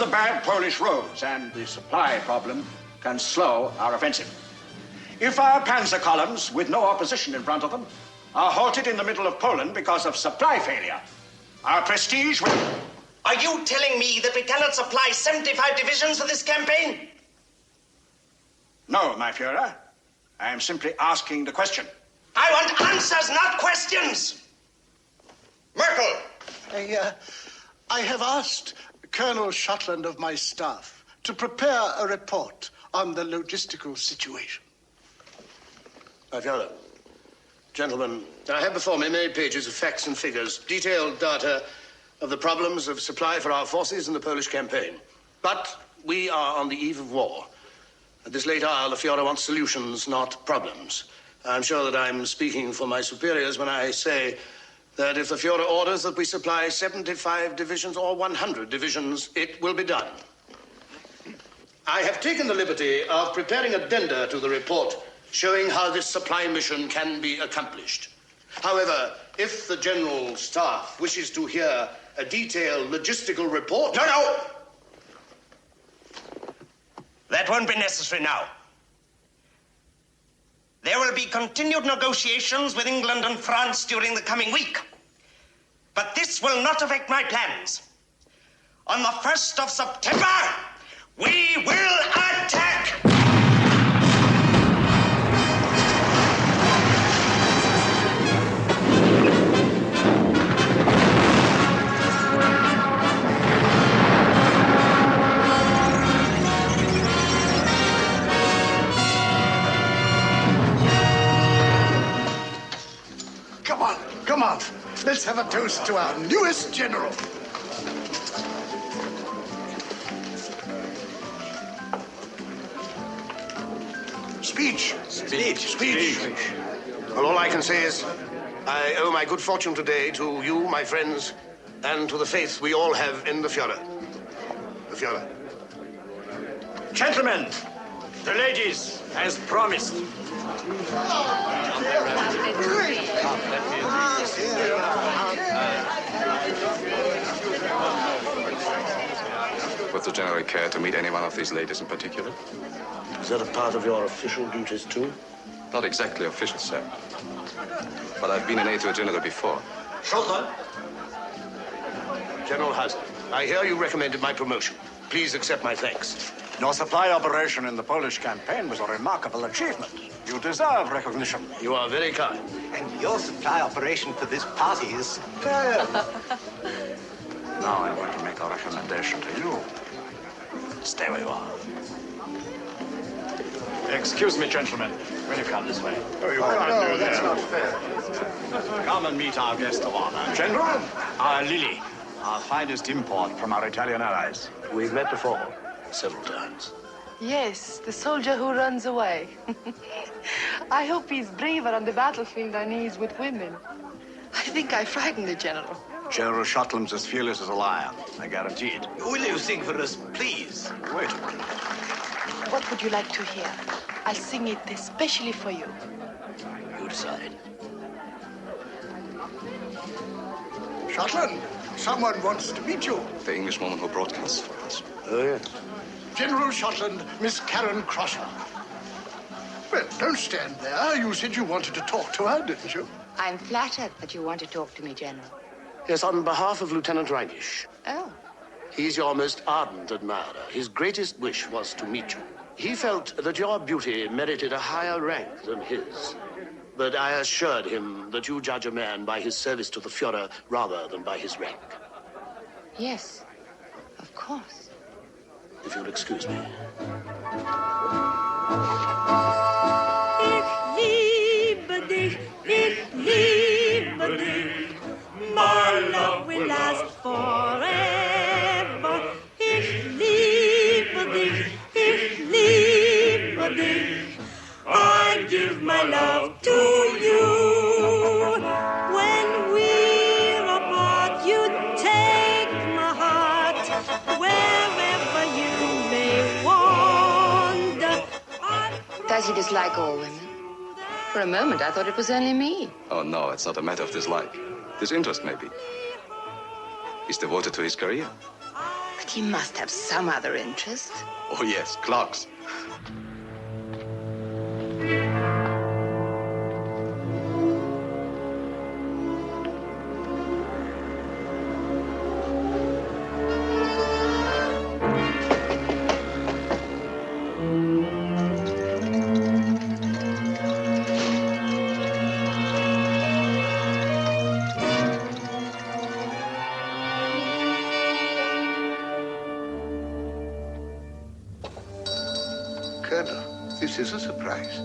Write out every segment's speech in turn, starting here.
of bad Polish roads, and the supply problem can slow our offensive. If our panzer columns, with no opposition in front of them, are halted in the middle of Poland because of supply failure, our prestige will... Are you telling me that we cannot supply 75 divisions for this campaign? No, my Führer. I am simply asking the question. I want answers, not questions! Merkel! I have asked Colonel Schottland of my staff to prepare a report on the logistical situation. My Führer, gentlemen, I have before me many pages of facts and figures, detailed data of the problems of supply for our forces in the Polish campaign. But we are on the eve of war. At this late hour, the Führer wants solutions, not problems. I'm sure that I'm speaking for my superiors when I say that if the Führer orders that we supply 75 divisions or 100 divisions, it will be done. I have taken the liberty of preparing addenda to the report showing how this supply mission can be accomplished. However, if the General Staff wishes to hear a detailed logistical report... No! That won't be necessary now. There will be continued negotiations with England and France during the coming week. But this will not affect my plans. On the 1st of September, we will attack! Come on. Let's have a toast to our newest general. Speech. Well, all I can say is I owe my good fortune today to you, my friends, and to the faith we all have in the Führer. The Führer. Gentlemen, the ladies, as promised. Would the General care to meet any one of these ladies in particular? Is that a part of your official duties, too? Not exactly official, sir. But I've been an aide to a general before. Schottland? General Hauser, I hear you recommended my promotion. Please accept my thanks. Your supply operation in the Polish campaign was a remarkable achievement. You deserve recognition. You are very kind. And your supply operation for this party is superb. Now I want to make a recommendation to you. Stay where you are. Excuse me, gentlemen. Will you come this way? Oh, you can't do that. That's not fair. Come and meet our guest of honor. General, our Lili, our finest import from our Italian allies. We've met before, several times. Yes, the soldier who runs away. I hope he's braver on the battlefield than he is with women. I think I frightened the general. General Schottland's as fearless as a lion, I guarantee it. Will you sing for us, please? Wait a minute. What would you like to hear? I'll sing it especially for you. You decide. Schottland, someone wants to meet you. The Englishwoman who broadcasts for us. Oh, yes. General Schottland, Miss Karen Crosser. Well, don't stand there. You said you wanted to talk to her, didn't you? I'm flattered that you want to talk to me, General. Yes, on behalf of Lieutenant Reinisch. Oh. He's your most ardent admirer. His greatest wish was to meet you. He felt that your beauty merited a higher rank than his. But I assured him that you judge a man by his service to the Führer rather than by his rank. Yes, of course. If you'll excuse me. Ich liebe dich, my love will last forever. Ich liebe dich, I give my love to you. When we're apart, you take my heart, wherever you may wander. Does he dislike all women? For a moment, I thought it was only me. Oh, no, it's not a matter of dislike. Disinterest, maybe. He's devoted to his career. But But he must have some other interest. Oh, yes, clocks. This is a surprise.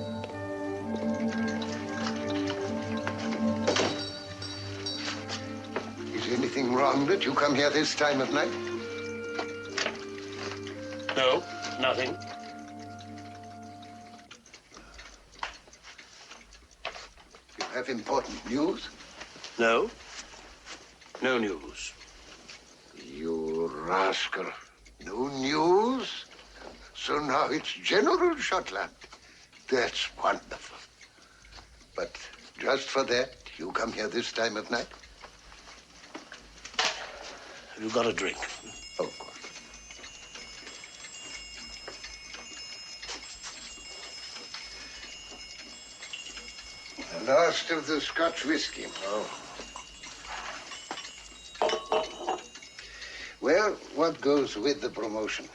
Is anything wrong that you come here this time of night? No, nothing. You have important news? No. No news. You rascal. No news? So now it's General Schottland. That's wonderful. But just for that, you come here this time of night? Have you got a drink? Of course. The last of the Scotch whiskey. Oh. Well, what goes with the promotion?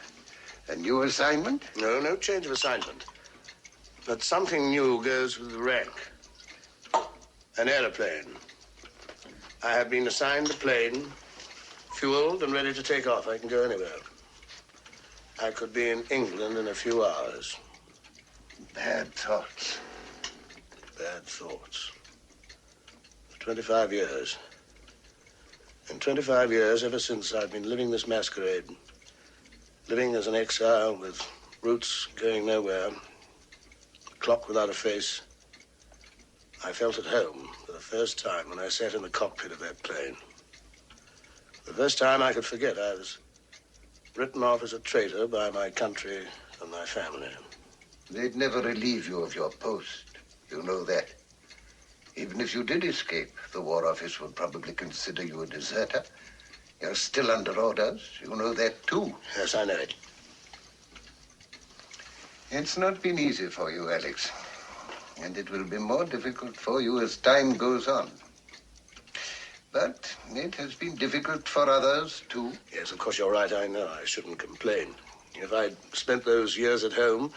A new assignment? No, no change of assignment. But something new goes with the rank. An aeroplane. I have been assigned a plane, fueled and ready to take off. I can go anywhere. I could be in England in a few hours. Bad thoughts. Bad thoughts. For 25 years. In 25 years, ever since I've been living this masquerade, living as an exile with roots going nowhere, a clock without a face, I felt at home for the first time when I sat in the cockpit of that plane. The first time I could forget I was written off as a traitor by my country and my family. They'd never relieve you of your post. You know that. Even if you did escape, the War Office would probably consider you a deserter. You're still under orders. You know that, too. Yes, I know it. It's not been easy for you, Alex. And it will be more difficult for you as time goes on. But it has been difficult for others, too. Yes, of course, you're right. I know. I shouldn't complain. If I'd spent those years at home,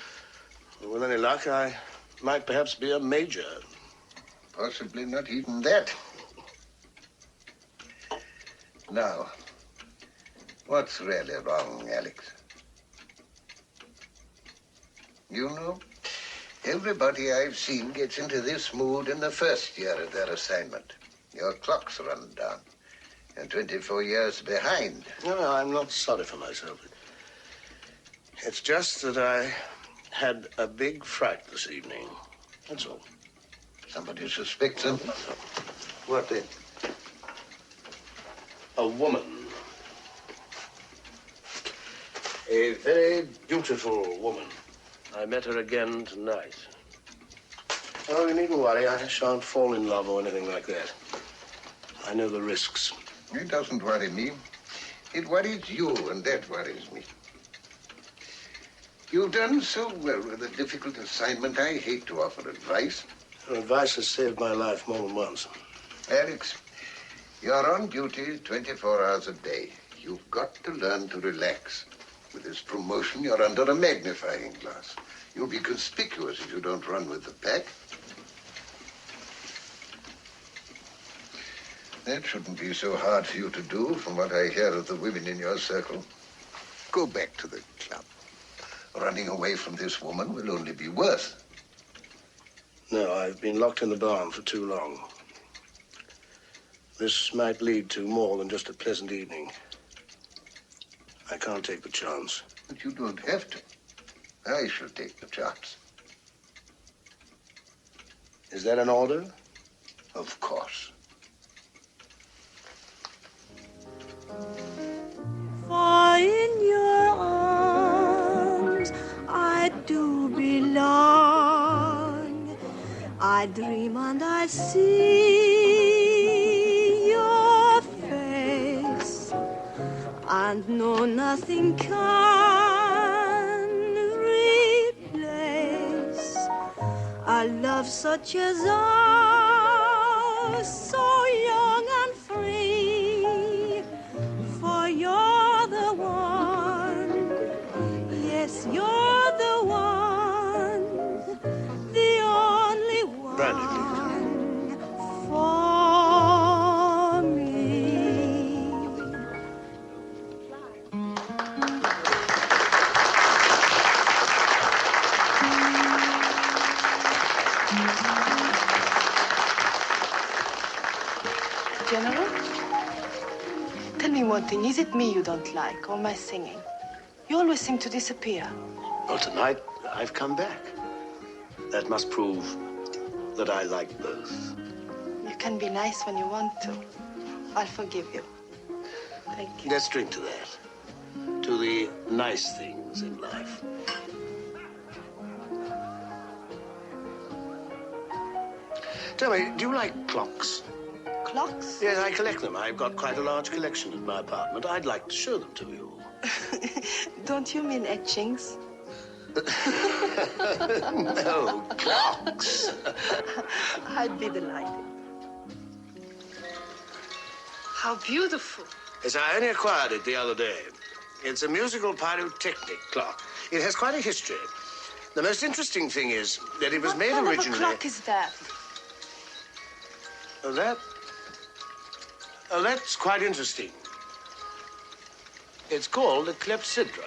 with any luck, I might perhaps be a major. Possibly not even that. Now, what's really wrong, Alex? You know, everybody I've seen gets into this mood in the first year of their assignment. Your clock's run down. You're 24 years behind. No, I'm not sorry for myself. It's just that I had a big fright this evening. That's all. Somebody suspects him? What then? A woman. A very beautiful woman. I met her again tonight. Oh, you needn't worry. I shan't fall in love or anything like that. I know the risks. It doesn't worry me. It worries you, and that worries me. You've done so well with a difficult assignment. I hate to offer advice. Her advice has saved my life more than once. Alex, you're on duty 24 hours a day. You've got to learn to relax. With this promotion, you're under a magnifying glass. You'll be conspicuous if you don't run with the pack. That shouldn't be so hard for you to do, from what I hear of the women in your circle. Go back to the club. Running away from this woman will only be worse. No, I've been locked in the barn for too long. This might lead to more than just a pleasant evening. I can't take the chance. But you don't have to. I shall take the chance. Is that an order? Of course. For in your arms I do belong. I dream and I see your face. and no, nothing can replace a love such as ours, so young and free. For you're the one, yes, you're the one, the only one for me. General? Tell me one thing. Is it me you don't like, or my singing? You always seem to disappear. Well, tonight I've come back. That must prove that I like both. You can be nice when you want to. I'll forgive you. Thank you. Let's drink to that. To the nice things in life. Tell me, do you like clocks? Clocks? Yes, I collect them. I've got quite a large collection in my apartment. I'd like to show them to you. Don't you mean etchings? No, clocks. I'd be delighted. How beautiful. Yes, I only acquired it the other day. It's a musical pyrotechnic clock. It has quite a history. The most interesting thing is that it was made originally... What kind of a clock is that? That's quite interesting. It's called a clepsydra.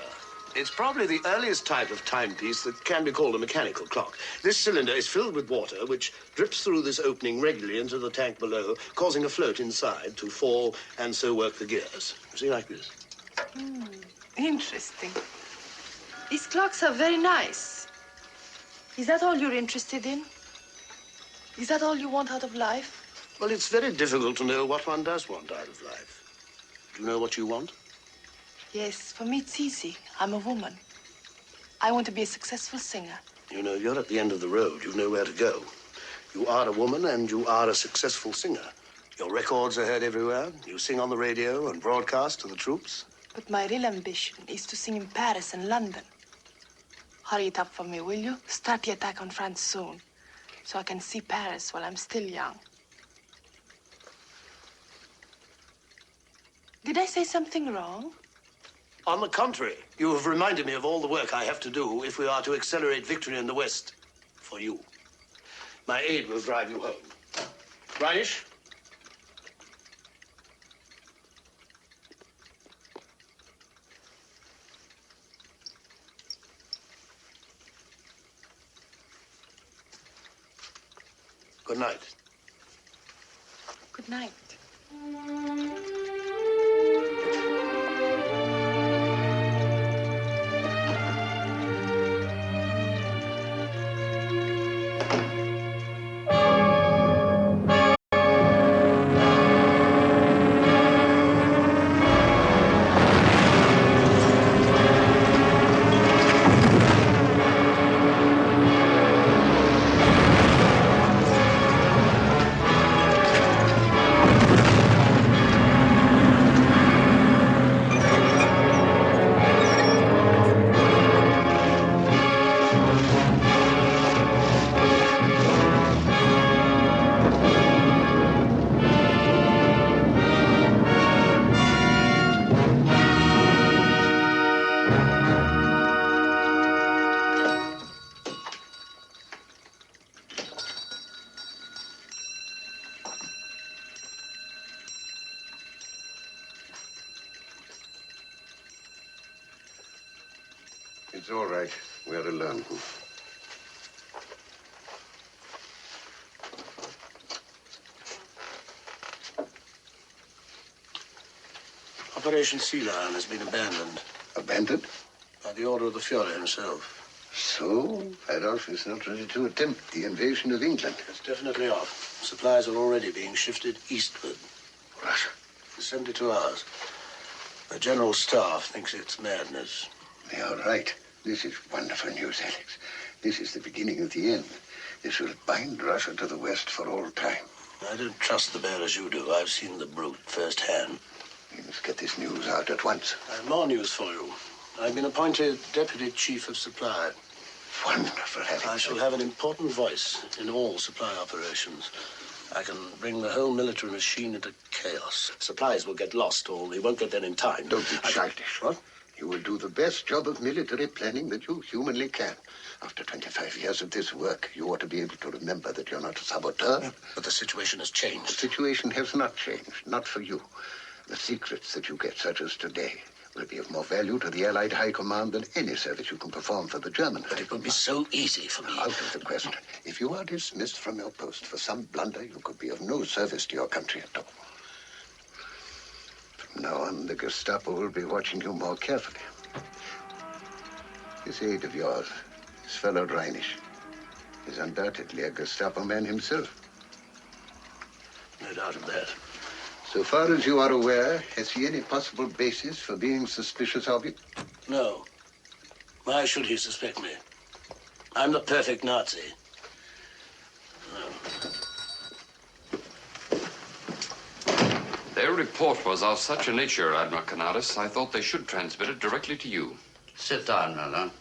It's probably the earliest type of timepiece that can be called a mechanical clock. This cylinder is filled with water, which drips through this opening regularly into the tank below, causing a float inside to fall and so work the gears. See, like this. Interesting. These clocks are very nice. Is that all you're interested in? Is that all you want out of life? Well, it's very difficult to know what one does want out of life. Do you know what you want? Yes, for me it's easy. I'm a woman. I want to be a successful singer. You know, you're at the end of the road. You know where to go. You are a woman and you are a successful singer. Your records are heard everywhere. You sing on the radio and broadcast to the troops. But my real ambition is to sing in Paris and London. Hurry it up for me, will you? Start the attack on France soon, so I can see Paris while I'm still young. Did I say something wrong? On the contrary, you have reminded me of all the work I have to do if we are to accelerate victory in the West. For you. My aide will drive you home. Reinisch? Good night. Good night. It's all right. We're alone. Operation Sea Lion has been abandoned. Abandoned? By the order of the Fuhrer himself. So, Adolf is not ready to attempt the invasion of England. It's definitely off. Supplies are already being shifted eastward. Russia? For 72 hours. The General Staff thinks it's madness. They are right. This is wonderful news, Alex. This is the beginning of the end. This will bind Russia to the West for all time. I don't trust the bear as you do. I've seen the brute firsthand. You must get this news out at once. I have more news for you. I've been appointed Deputy Chief of Supply. Wonderful, having I shall have an important voice in all supply operations. I can bring the whole military machine into chaos. Supplies will get lost, or they won't get there in time. Don't be childish. What? You will do the best job of military planning that you humanly can. After 25 years of this work, you ought to be able to remember that you're not a saboteur. Yeah, but the situation has changed. The situation has not changed, not for you. The secrets that you get, such as today, will be of more value to the Allied High Command than any service you can perform for the Germans. But it would be so easy for me. Out of the question. If you are dismissed from your post for some blunder, you could be of no service to your country at all. From now on, the Gestapo will be watching you more carefully. This aide of yours, this fellow Reinisch, is undoubtedly a Gestapo man himself. No doubt of that. So far as you are aware, has he any possible basis for being suspicious of you? No. Why should he suspect me? I'm the perfect Nazi. Their report was of such a nature, Admiral Canaris, I thought they should transmit it directly to you. Sit down, Müller.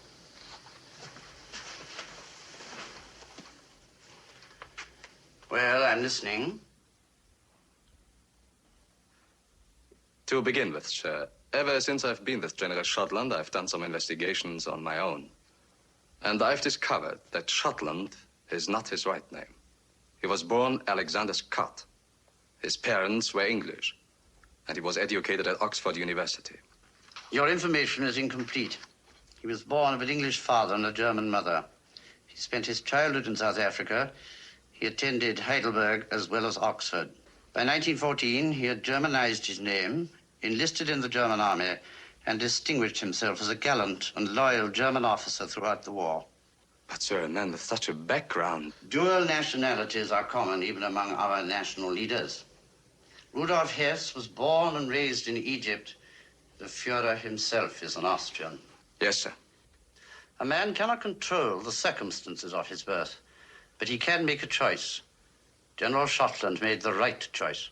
Well, I'm listening. To begin with, sir, ever since I've been with General Schottland, I've done some investigations on my own. And I've discovered that Schottland is not his right name. He was born Alexander Scott. His parents were English, and he was educated at Oxford University. Your information is incomplete. He was born of an English father and a German mother. He spent his childhood in South Africa. He attended Heidelberg as well as Oxford. By 1914, he had Germanized his name, enlisted in the German army, and distinguished himself as a gallant and loyal German officer throughout the war. But, sir, a man with such a background... Dual nationalities are common even among our national leaders. Rudolf Hess was born and raised in Egypt. The Führer himself is an Austrian. Yes, sir. A man cannot control the circumstances of his birth, but he can make a choice. General Schottland made the right choice.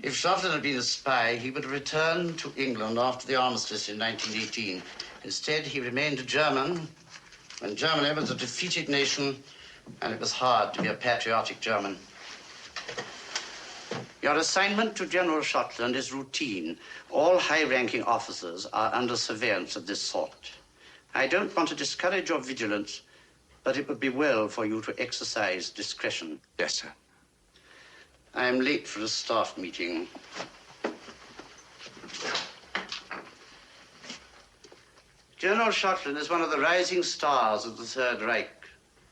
If Schottland had been a spy, he would return to England after the armistice in 1918. Instead, he remained a German when Germany was a defeated nation, and it was hard to be a patriotic German. Your assignment to General Schottland is routine. All high-ranking officers are under surveillance of this sort. I don't want to discourage your vigilance, but it would be well for you to exercise discretion. Yes, sir. I am late for a staff meeting. General Schottland is one of the rising stars of the Third Reich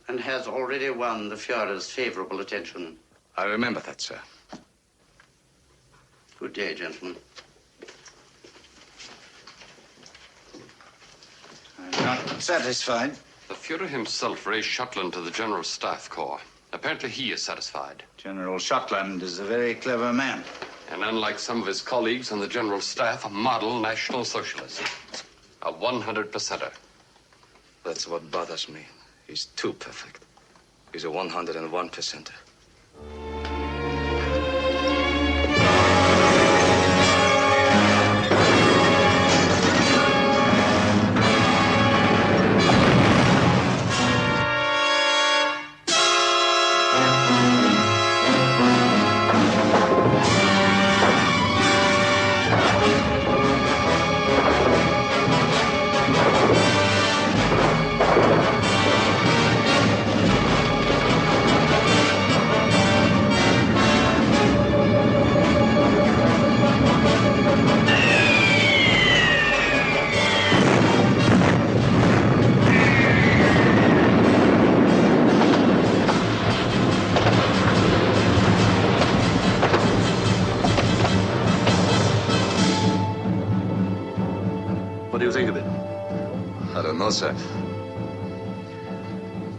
and has already won the Führer's favorable attention. I remember that, sir. Good day, gentlemen. I'm not satisfied. The Führer himself raised Schottland to the General Staff Corps. Apparently he is satisfied. General Schottland is a very clever man. And unlike some of his colleagues on the General Staff, a model National Socialist. A 100%er. That's what bothers me. He's too perfect. He's a 101%er. What do you think of it? I don't know, sir.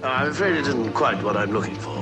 I'm afraid it isn't quite what I'm looking for.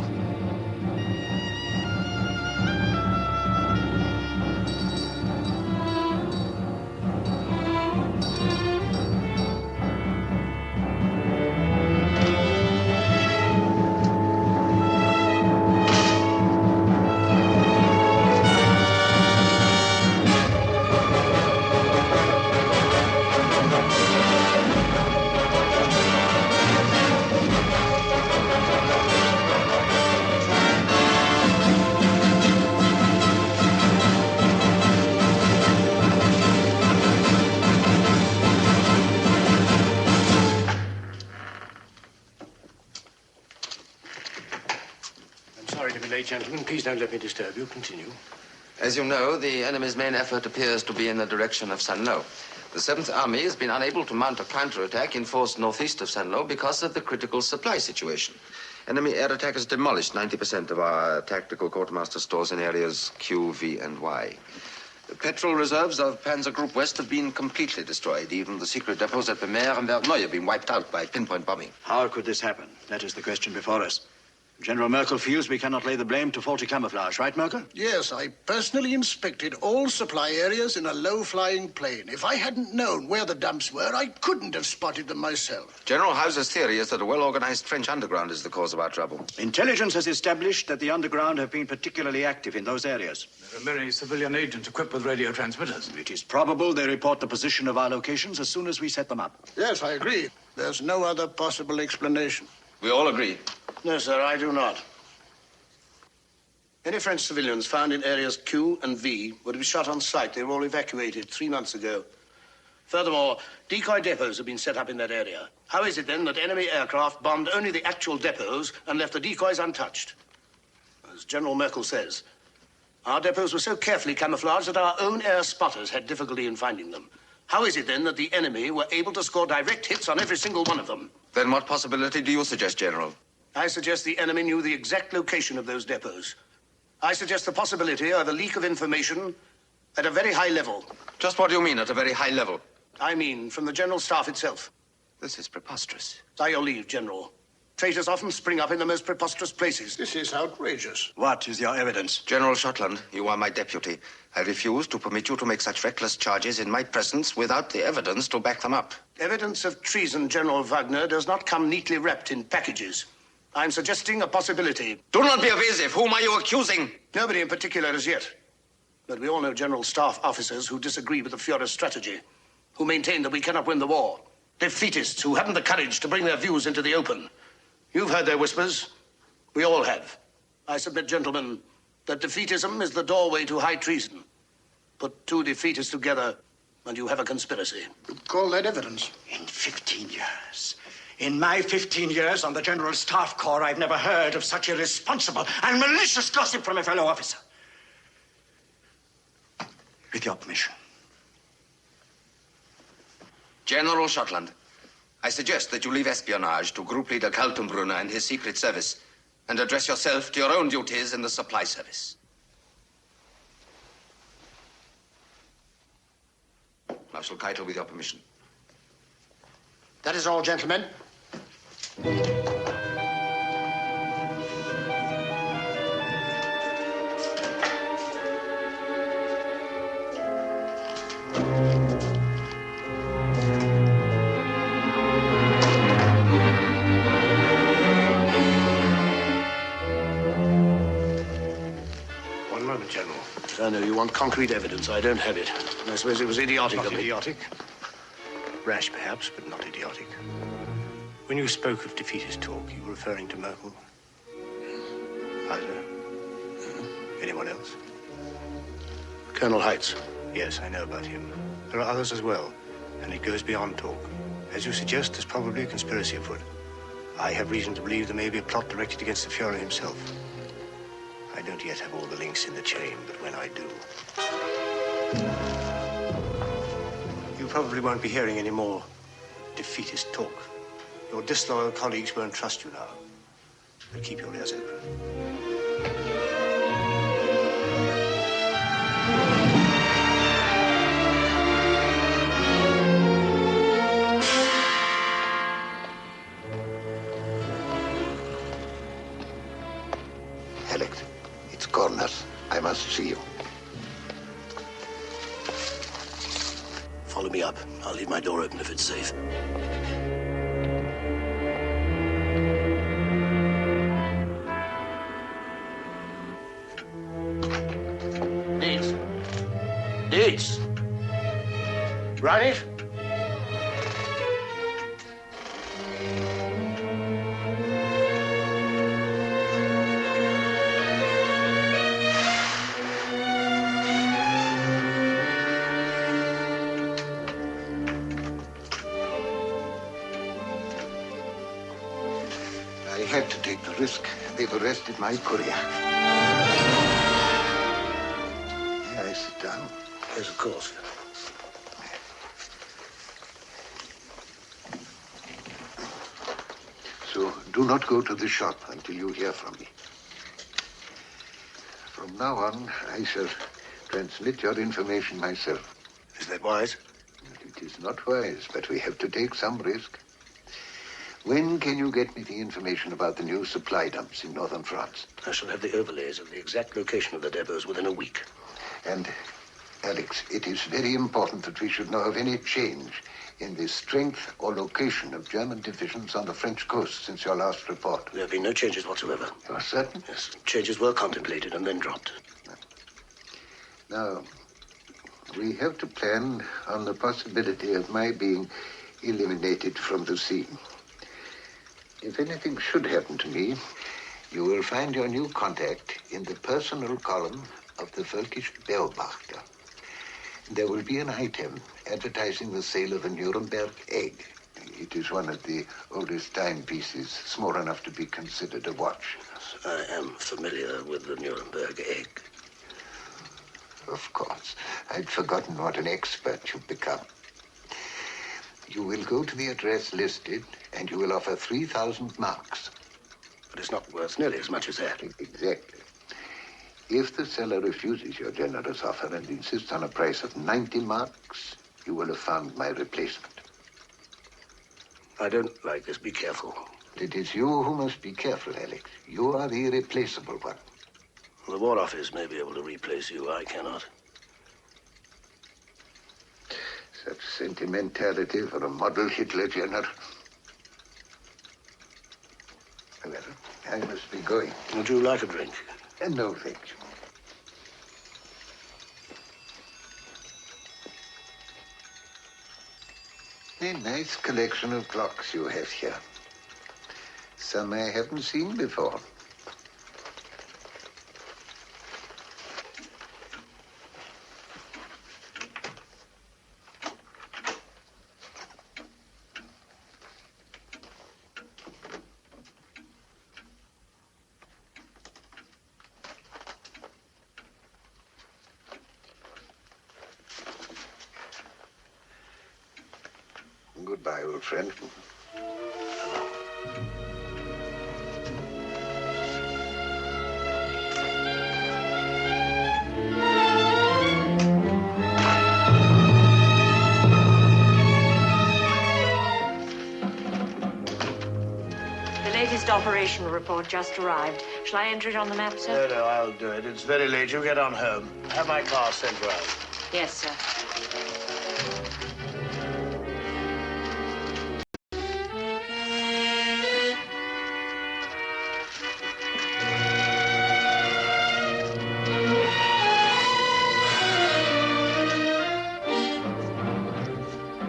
way, gentlemen. Please don't let me disturb you. Continue. As you know, the enemy's main effort appears to be in the direction of Saint-Lô. The 7th Army has been unable to mount a counterattack in force northeast of Saint-Lô because of the critical supply situation. Enemy air attack has demolished 90% of our tactical quartermaster stores in areas Q, V, and Y. The petrol reserves of Panzer Group West have been completely destroyed. Even the secret depots at Bemère and Verneuil have been wiped out by pinpoint bombing. How could this happen? That is the question before us. General Merkel feels we cannot lay the blame to faulty camouflage, right, Merkel? Yes, I personally inspected all supply areas in a low-flying plane. If I hadn't known where the dumps were, I couldn't have spotted them myself. General Hauser's theory is that a well-organized French underground is the cause of our trouble. Intelligence has established that the underground have been particularly active in those areas. There are many civilian agents equipped with radio transmitters. It is probable they report the position of our locations as soon as we set them up. Yes, I agree. There's no other possible explanation. We all agree. No, sir, I do not. Any French civilians found in areas Q and V were to be shot on sight. They were all evacuated 3 months ago. Furthermore, decoy depots have been set up in that area. How is it, then, that enemy aircraft bombed only the actual depots and left the decoys untouched? As General Merkel says, our depots were so carefully camouflaged that our own air spotters had difficulty in finding them. How is it, then, that the enemy were able to score direct hits on every single one of them? Then what possibility do you suggest, General? I suggest the enemy knew the exact location of those depots. I suggest the possibility of a leak of information at a very high level. Just what do you mean, at a very high level? I mean, from the General Staff itself. This is preposterous. By your leave, General. Traitors often spring up in the most preposterous places. This is outrageous. What is your evidence? General Schottland, you are my deputy. I refuse to permit you to make such reckless charges in my presence without the evidence to back them up. Evidence of treason, General Wagner, does not come neatly wrapped in packages. I'm suggesting a possibility. Do not be evasive. Whom are you accusing? Nobody in particular as yet. But we all know General Staff officers who disagree with the Führer's strategy, who maintain that we cannot win the war. Defeatists who haven't the courage to bring their views into the open. You've heard their whispers. We all have. I submit, gentlemen, that defeatism is the doorway to high treason. Put 2 defeatists together, and you have a conspiracy. You call that evidence? In 15 years. In my 15 years on the General Staff Corps, I've never heard of such irresponsible and malicious gossip from a fellow officer. With your permission. General Schottland, I suggest that you leave espionage to Group Leader Kaltenbrunner and his secret service and address yourself to your own duties in the supply service. Marshal Keitel, with your permission. That is all, gentlemen. One moment, General. I know you want concrete evidence. I don't have it. I suppose it was idiotic of me. Idiotic. Rash, perhaps, but not idiotic. When you spoke of defeatist talk, you were referring to Merkel? Hauser? Anyone else? Colonel Heitz. Yes, I know about him. There are others as well, and it goes beyond talk. As you suggest, there's probably a conspiracy afoot. I have reason to believe there may be a plot directed against the Führer himself. I don't yet have all the links in the chain, but when I do... You probably won't be hearing any more defeatist talk. Your disloyal colleagues won't trust you now. But keep your ears open. Felix, it's Cornaz. I must see you. Follow me up. I'll leave my door open if it's safe. Needs. Reinisch? had to take the risk. They've arrested my courier. May I sit down? Yes, of course. So do not go to the shop until you hear from me. From now on, I shall transmit your information myself. Is that wise? It is not wise, but we have to take some risk. When can you get me the information about the new supply dumps in northern France? I shall have the overlays of the exact location of the depots within a week. And, Alex, it is very important that we should know of any change in the strength or location of German divisions on the French coast since your last report. There have been no changes whatsoever. You are certain? Yes, changes were contemplated and then dropped. Now, we have to plan on the possibility of my being eliminated from the scene. If anything should happen to me, you will find your new contact in the personal column of the Völkisch Beobachter. There will be an item advertising the sale of a Nuremberg egg. It is one of the oldest timepieces, small enough to be considered a watch. I am familiar with the Nuremberg egg. Of course. I'd forgotten what an expert you've become. You will go to the address listed, and you will offer 3,000 marks. But it's not worth nearly as much as that. Exactly. If the seller refuses your generous offer and insists on a price of 90 marks, you will have found my replacement. I don't like this. Be careful. It is you who must be careful, Alex. You are the irreplaceable one. The War Office may be able to replace you. I cannot. Such sentimentality for a model Hitler general. Well, I must be going. Would you like a drink? No, thank you. A nice collection of clocks you have here. Some I haven't seen before. Goodbye, old friend. The latest operational report just arrived. Shall I enter it on the map, sir? No, I'll do it. It's very late. You get on home. Have my car sent round. Yes, sir.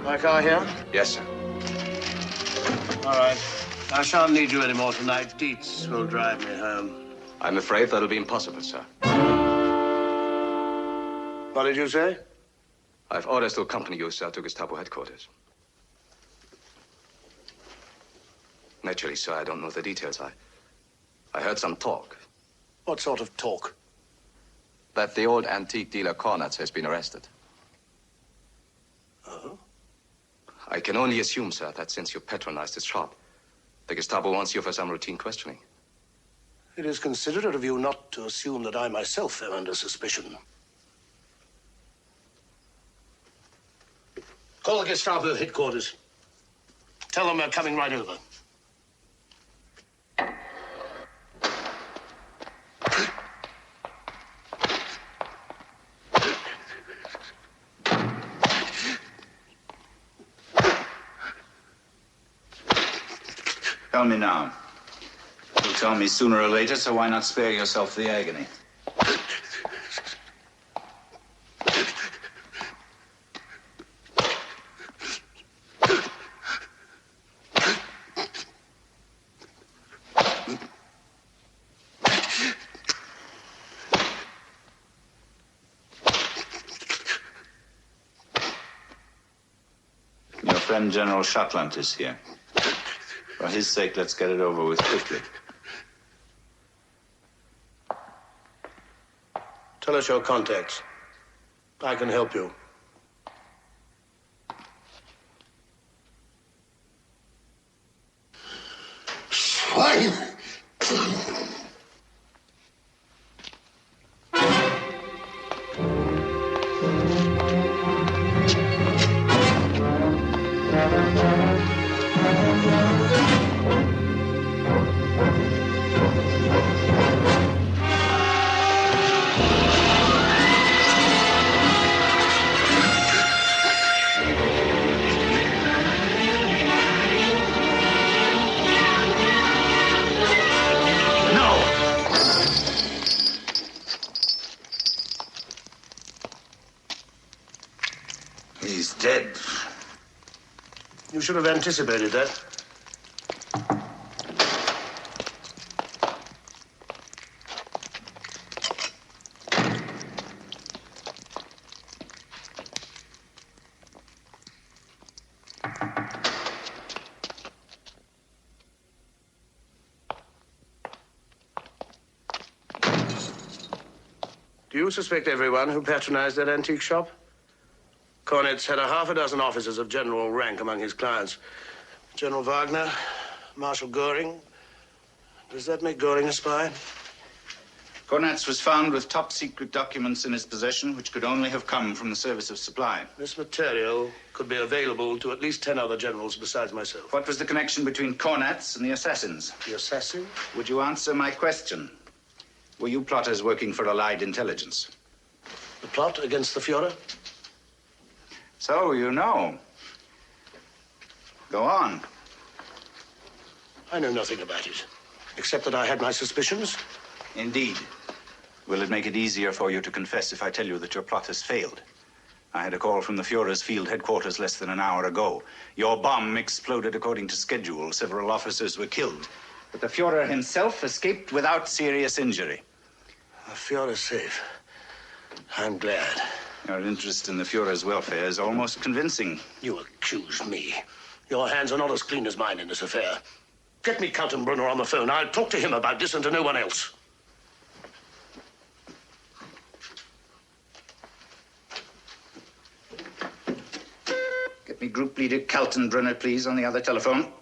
My car here? Yes, sir. All right. I shan't need you anymore tonight. Dietz will drive me home. I'm afraid that'll be impossible, sir. What did you say? I've orders to accompany you, sir, to Gestapo headquarters. Naturally, sir, I don't know the details. I heard some talk. What sort of talk? That the old antique dealer Cornaz has been arrested. Oh? I can only assume, sir, that since you patronized his shop, the Gestapo wants you for some routine questioning. It is considerate of you not to assume that I myself am under suspicion. Call the Gestapo headquarters. Tell them we're coming right over. Tell me now. You'll tell me sooner or later, so why not spare yourself the agony? Your friend General Schottland is here. For his sake, let's get it over with quickly. Tell us your contacts. I can help you. Swine! He's dead. You should have anticipated that. Do you suspect everyone who patronized that antique shop? Cornaz had half a dozen officers of general rank among his clients. General Wagner, Marshal Goering. Does that make Goering a spy? Cornaz was found with top-secret documents in his possession, which could only have come from the Service of Supply. This material could be available to at least 10 other generals besides myself. What was the connection between Cornaz and the assassins? The assassin? Would you answer my question? Were you plotters working for Allied intelligence? The plot against the Führer? So you know. Go on. I know nothing about it, except that I had my suspicions. Indeed. Will it make it easier for you to confess if I tell you that your plot has failed? I had a call from the Führer's field headquarters less than an hour ago. Your bomb exploded according to schedule. Several officers were killed. But the Führer himself escaped without serious injury. The Führer's safe. I'm glad. Your interest in the Führer's welfare is almost convincing. You accuse me. Your hands are not as clean as mine in this affair. Get me Kaltenbrunner on the phone. I'll talk to him about this and to no one else. Get me Group Leader Kaltenbrunner, please, on the other telephone.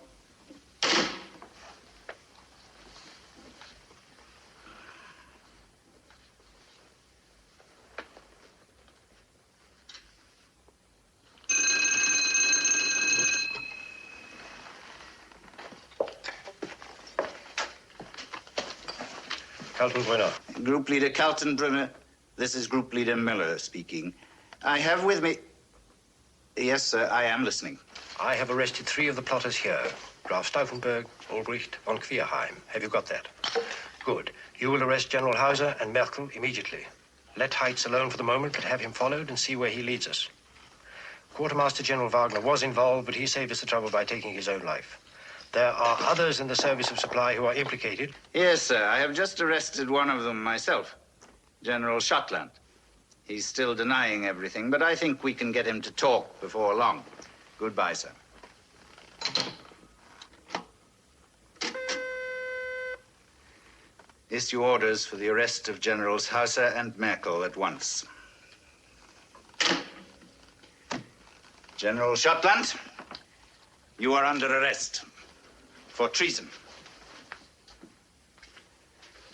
Kaltenbrunner. Group Leader Kaltenbrunner, this is Group Leader Müller speaking. I have with me... Yes, sir, I am listening. I have arrested 3 of the plotters here. Graf Stauffenberg, Ulbricht, von Quierheim. Have you got that? Good. You will arrest General Hauser and Merkel immediately. Let Heitz alone for the moment, but have him followed and see where he leads us. Quartermaster General Wagner was involved, but he saved us the trouble by taking his own life. There are others in the Service of Supply who are implicated. Yes, sir. I have just arrested one of them myself, General Schottland. He's still denying everything, but I think we can get him to talk before long. Goodbye, sir. Issue orders for the arrest of Generals Hauser and Merkel at once. General Schottland, you are under arrest for treason.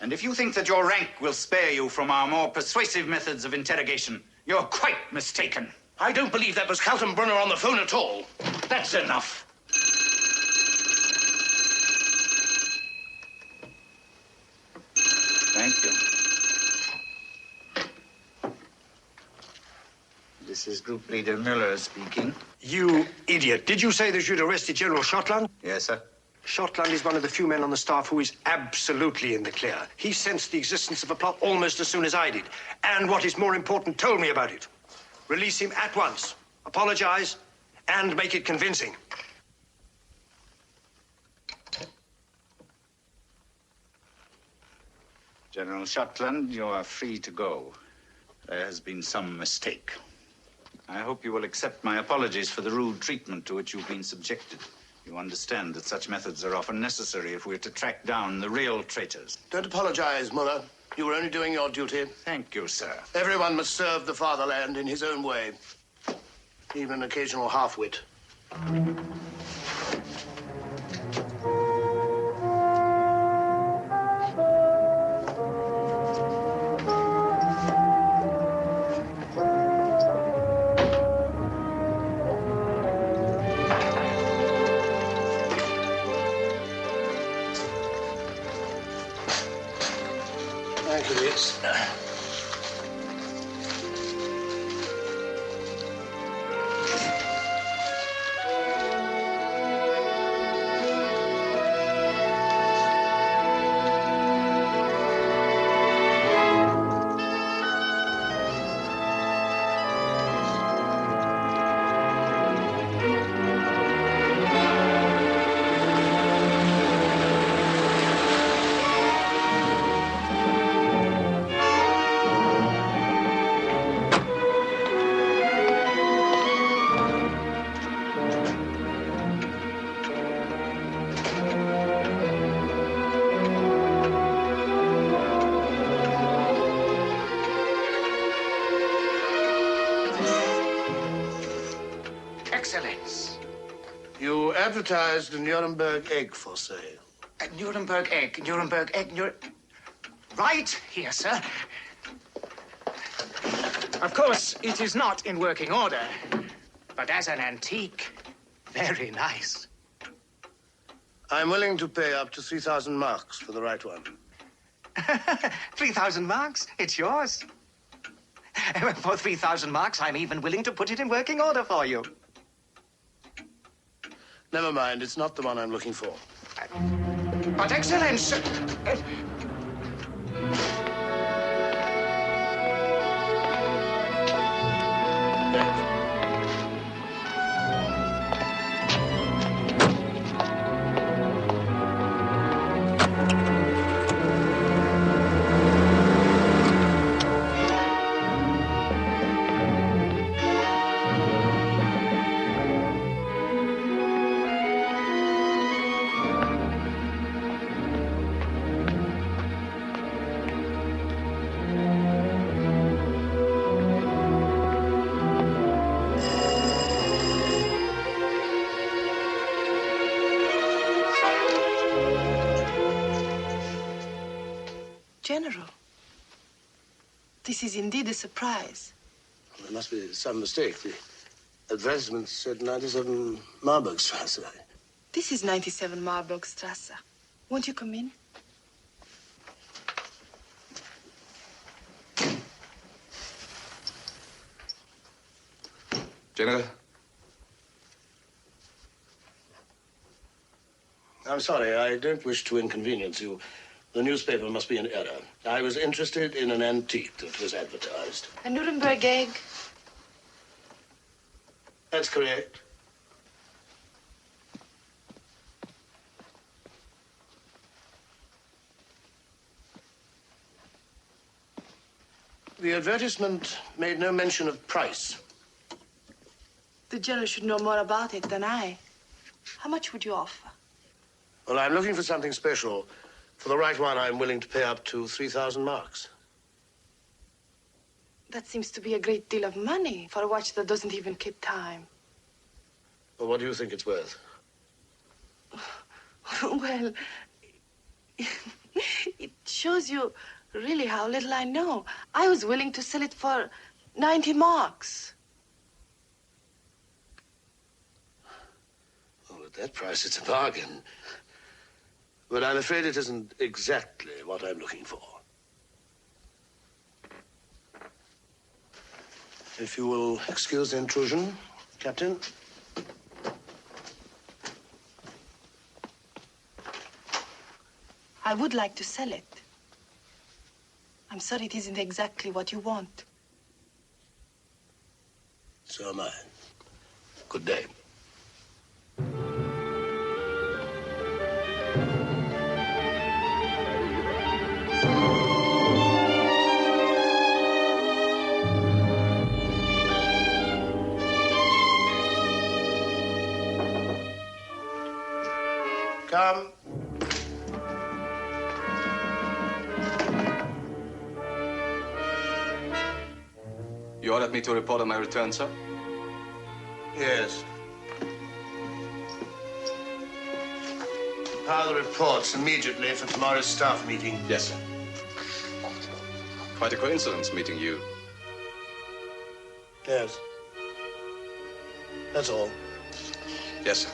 And if you think that your rank will spare you from our more persuasive methods of interrogation, you're quite mistaken. I don't believe that was Kaltenbrunner on the phone at all. That's enough. Thank you. This is Group Leader Müller speaking. You idiot. Did you say that you'd arrested General Schottland? Yes, sir. Schottland is one of the few men on the staff who is absolutely in the clear. He sensed the existence of a plot almost as soon as I did. And what is more important, told me about it. Release him at once. Apologize and make it convincing. General Schottland, you are free to go. There has been some mistake. I hope you will accept my apologies for the rude treatment to which you've been subjected. You understand that such methods are often necessary if we're to track down the real traitors. Don't apologize, Müller. You were only doing your duty. Thank you, sir. Everyone must serve the fatherland in his own way. Even an occasional half-wit. Thank you, Felix. Excellence. You advertised a Nuremberg egg for sale. Nuremberg egg, Nuremberg egg, Right here, sir. Of course, it is not in working order, but as an antique, very nice. I'm willing to pay up to 3,000 marks for the right one. 3,000 marks? It's yours. For 3,000 marks, I'm even willing to put it in working order for you. Never mind, it's not the one I'm looking for. But, Excellence... General, this is indeed a surprise. There must be some mistake. The advertisement said 97 Marburgstrasse. This is 97 Marburgstrasse. Won't you come in? General? I'm sorry, I don't wish to inconvenience you. The newspaper must be in error. I was interested in an antique that was advertised. A Nuremberg egg. That's correct. The advertisement made no mention of price. The general should know more about it than I. How much would you offer? Well, I'm looking for something special. For the right one, I'm willing to pay up to 3,000 marks. That seems to be a great deal of money for a watch that doesn't even keep time. Well, what do you think it's worth? Well, it shows you really how little I know. I was willing to sell it for 90 marks. Oh, at that price, it's a bargain. But I'm afraid it isn't exactly what I'm looking for. If you will excuse the intrusion, Captain. I would like to sell it. I'm sorry it isn't exactly what you want. So am I. Good day. Come. You ordered me to report on my return, sir? Yes. File the reports immediately for tomorrow's staff meeting. Yes, sir. Quite a coincidence meeting you. Yes. That's all. Yes, sir.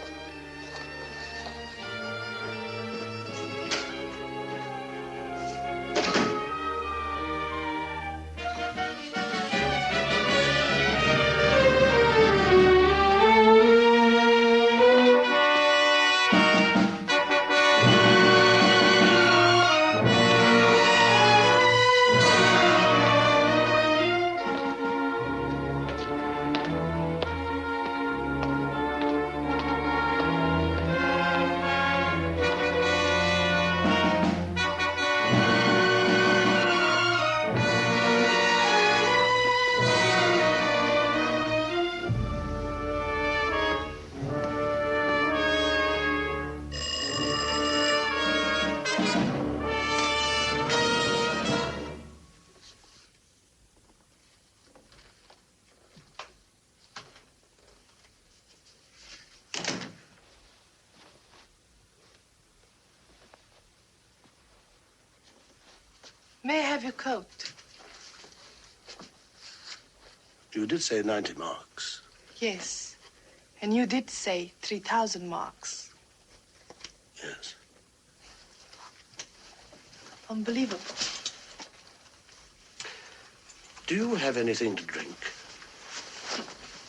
May I have your coat? You did say 90 marks. Yes. And you did say 3,000 marks. Yes. Unbelievable. Do you have anything to drink?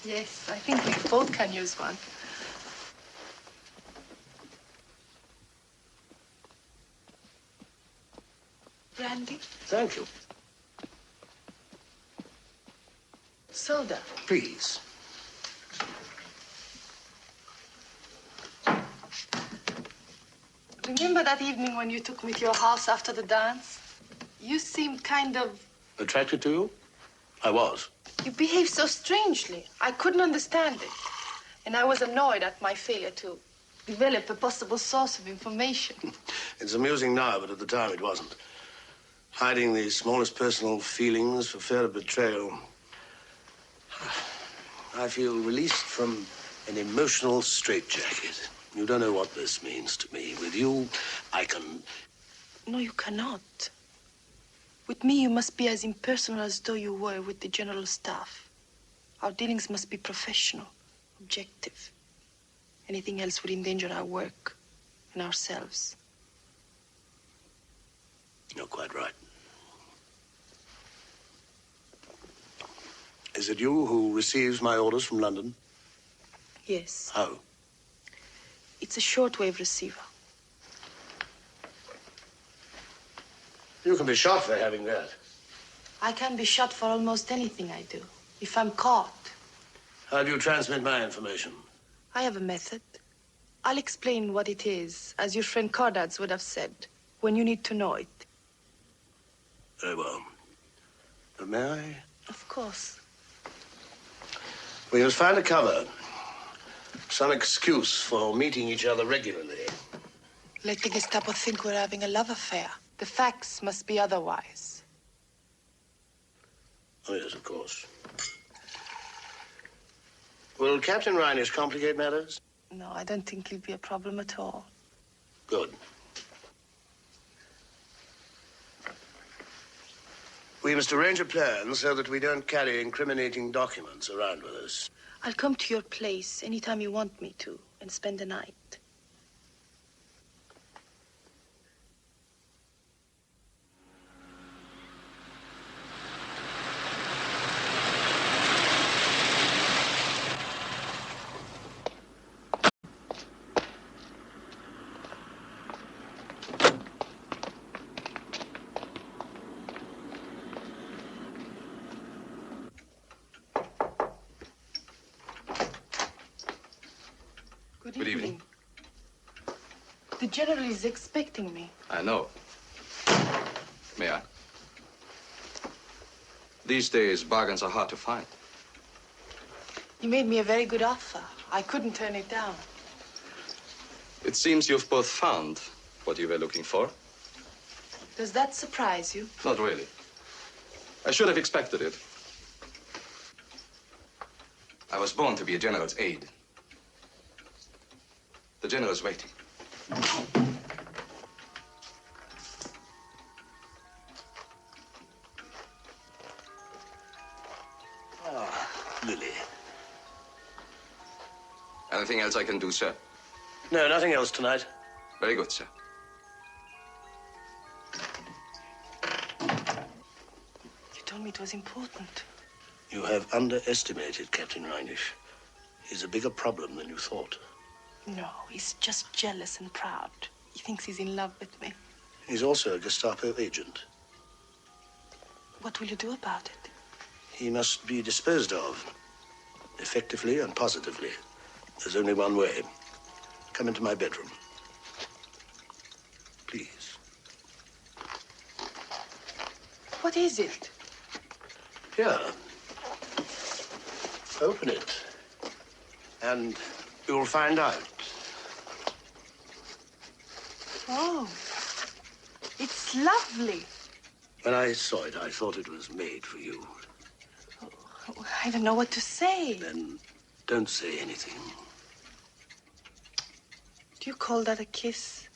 Yes, I think we both can use one. Brandy? Thank you. Soda? Please. Remember that evening when you took me to your house after the dance? You seemed kind of... Attracted to you? I was. You behaved so strangely. I couldn't understand it. And I was annoyed at my failure to develop a possible source of information. It's amusing now, but at the time it wasn't. Hiding the smallest personal feelings for fear of betrayal. I feel released from an emotional straitjacket. You don't know what this means to me. With you, I can... No, you cannot. With me, you must be as impersonal as though you were with the general staff. Our dealings must be professional, objective. Anything else would endanger our work and ourselves. You're quite right. Is it you who receives my orders from London? Yes. How? It's a shortwave receiver. You can be shot for having that. I can be shot for almost anything I do, if I'm caught. How do you transmit my information? I have a method. I'll explain what it is, as your friend Cornaz would have said, when you need to know it. Very well. But may I? Of course. We must find a cover. Some excuse for meeting each other regularly. Let the Gestapo think we're having a love affair. The facts must be otherwise. Oh, yes, of course. Will Captain Reinisch complicate matters? No, I don't think it'll be a problem at all. Good. We must arrange a plan so that we don't carry incriminating documents around with us. I'll come to your place anytime you want me to and spend the night. Good evening. The General is expecting me. I know. May I? These days, bargains are hard to find. You made me a very good offer. I couldn't turn it down. It seems you've both found what you were looking for. Does that surprise you? Not really. I should have expected it. I was born to be a general's aide. The general's waiting. Ah, Lili. Anything else I can do, sir? No, nothing else tonight. Very good, sir. You told me it was important. You have underestimated Captain Reinisch. He's a bigger problem than you thought. No, he's just jealous and proud. He thinks he's in love with me. He's also a Gestapo agent. What will you do about it? He must be disposed of, effectively and positively. There's only one way. Come into my bedroom. Please. What is it? Here. Open it. And you'll find out. Oh, it's lovely. When I saw it, I thought it was made for you. Oh, I don't know what to say. Then don't say anything. Do you call that a kiss?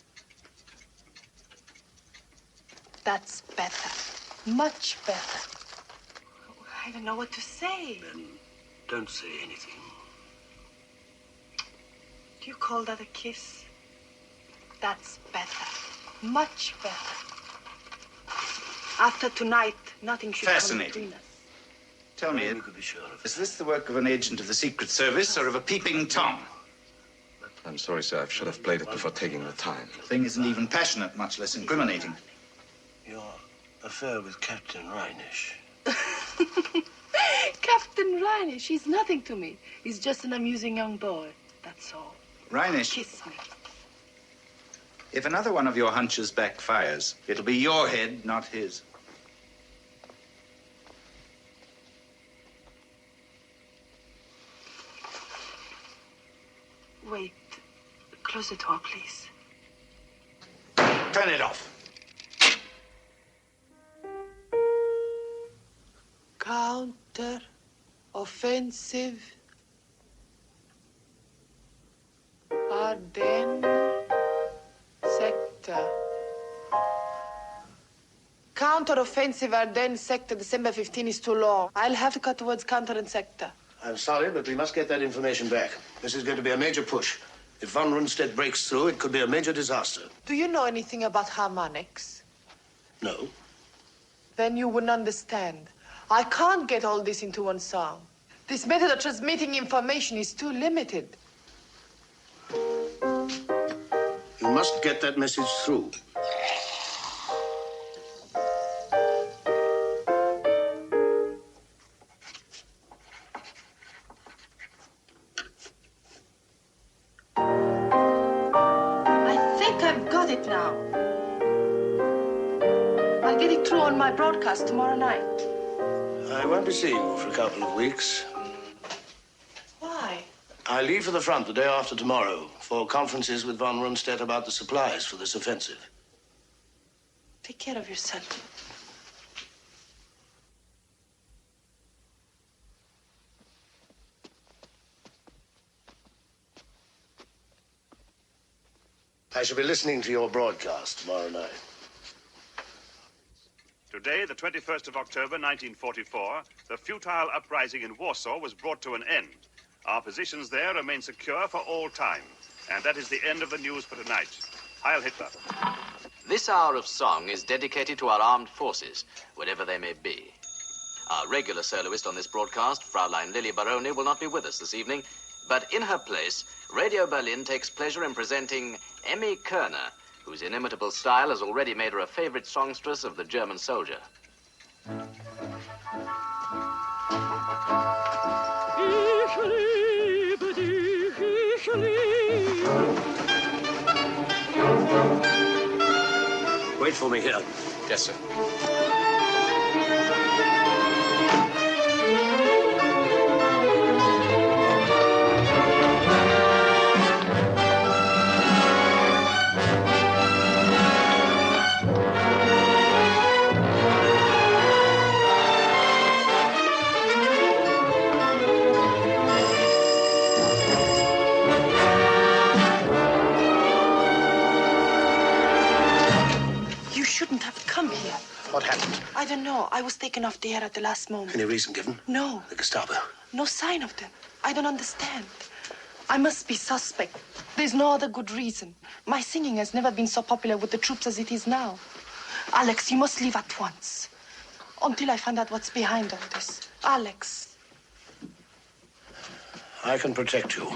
That's better. Much better. Oh, I don't know what to say. Then don't say anything. Do you call that a kiss? That's better. Much better. After tonight, nothing should come between us. Tell me, is this the work of an agent of the Secret Service or of a peeping Tom? I'm sorry, sir. I should have played it before taking the time. The thing isn't even passionate, much less incriminating. Your affair with Captain Reinisch. Captain Reinisch, he's nothing to me. He's just an amusing young boy. That's all. Reinisch. Kiss me. If another one of your hunches backfires, it'll be your head, not his. Wait. Close the door, please. Turn it off. Counter-offensive. Ardennes sector. Counter-offensive Ardennes sector, December 15 is too long. I'll have to cut towards counter and sector. I'm sorry, but we must get that information back. This is going to be a major push. If von Rundstedt breaks through, it could be a major disaster. Do you know anything about harmonics? No. Then you wouldn't understand. I can't get all this into one song. This method of transmitting information is too limited. You must get that message through. On my broadcast tomorrow night. I won't be seeing you for a couple of weeks. Why? I leave for the front the day after tomorrow for conferences with von Rundstedt about the supplies for this offensive. Take care of yourself. I shall be listening to your broadcast tomorrow night. Today, the 21st of October, 1944, the futile uprising in Warsaw was brought to an end. Our positions there remain secure for all time. And that is the end of the news for tonight. Heil Hitler. This hour of song is dedicated to our armed forces, wherever they may be. Our regular soloist on this broadcast, Fraulein Lili Baroni, will not be with us this evening, but in her place, Radio Berlin takes pleasure in presenting Emmy Kerner, whose inimitable style has already made her a favorite songstress of the German soldier. Wait for me here. Yes, sir. What happened? I don't know. I was taken off the air at the last moment. Any reason given? No. The Gestapo? No sign of them. I don't understand. I must be suspect. There's no other good reason. My singing has never been so popular with the troops as it is now. Alex, you must leave at once. Until I find out what's behind all this. Alex. I can protect you.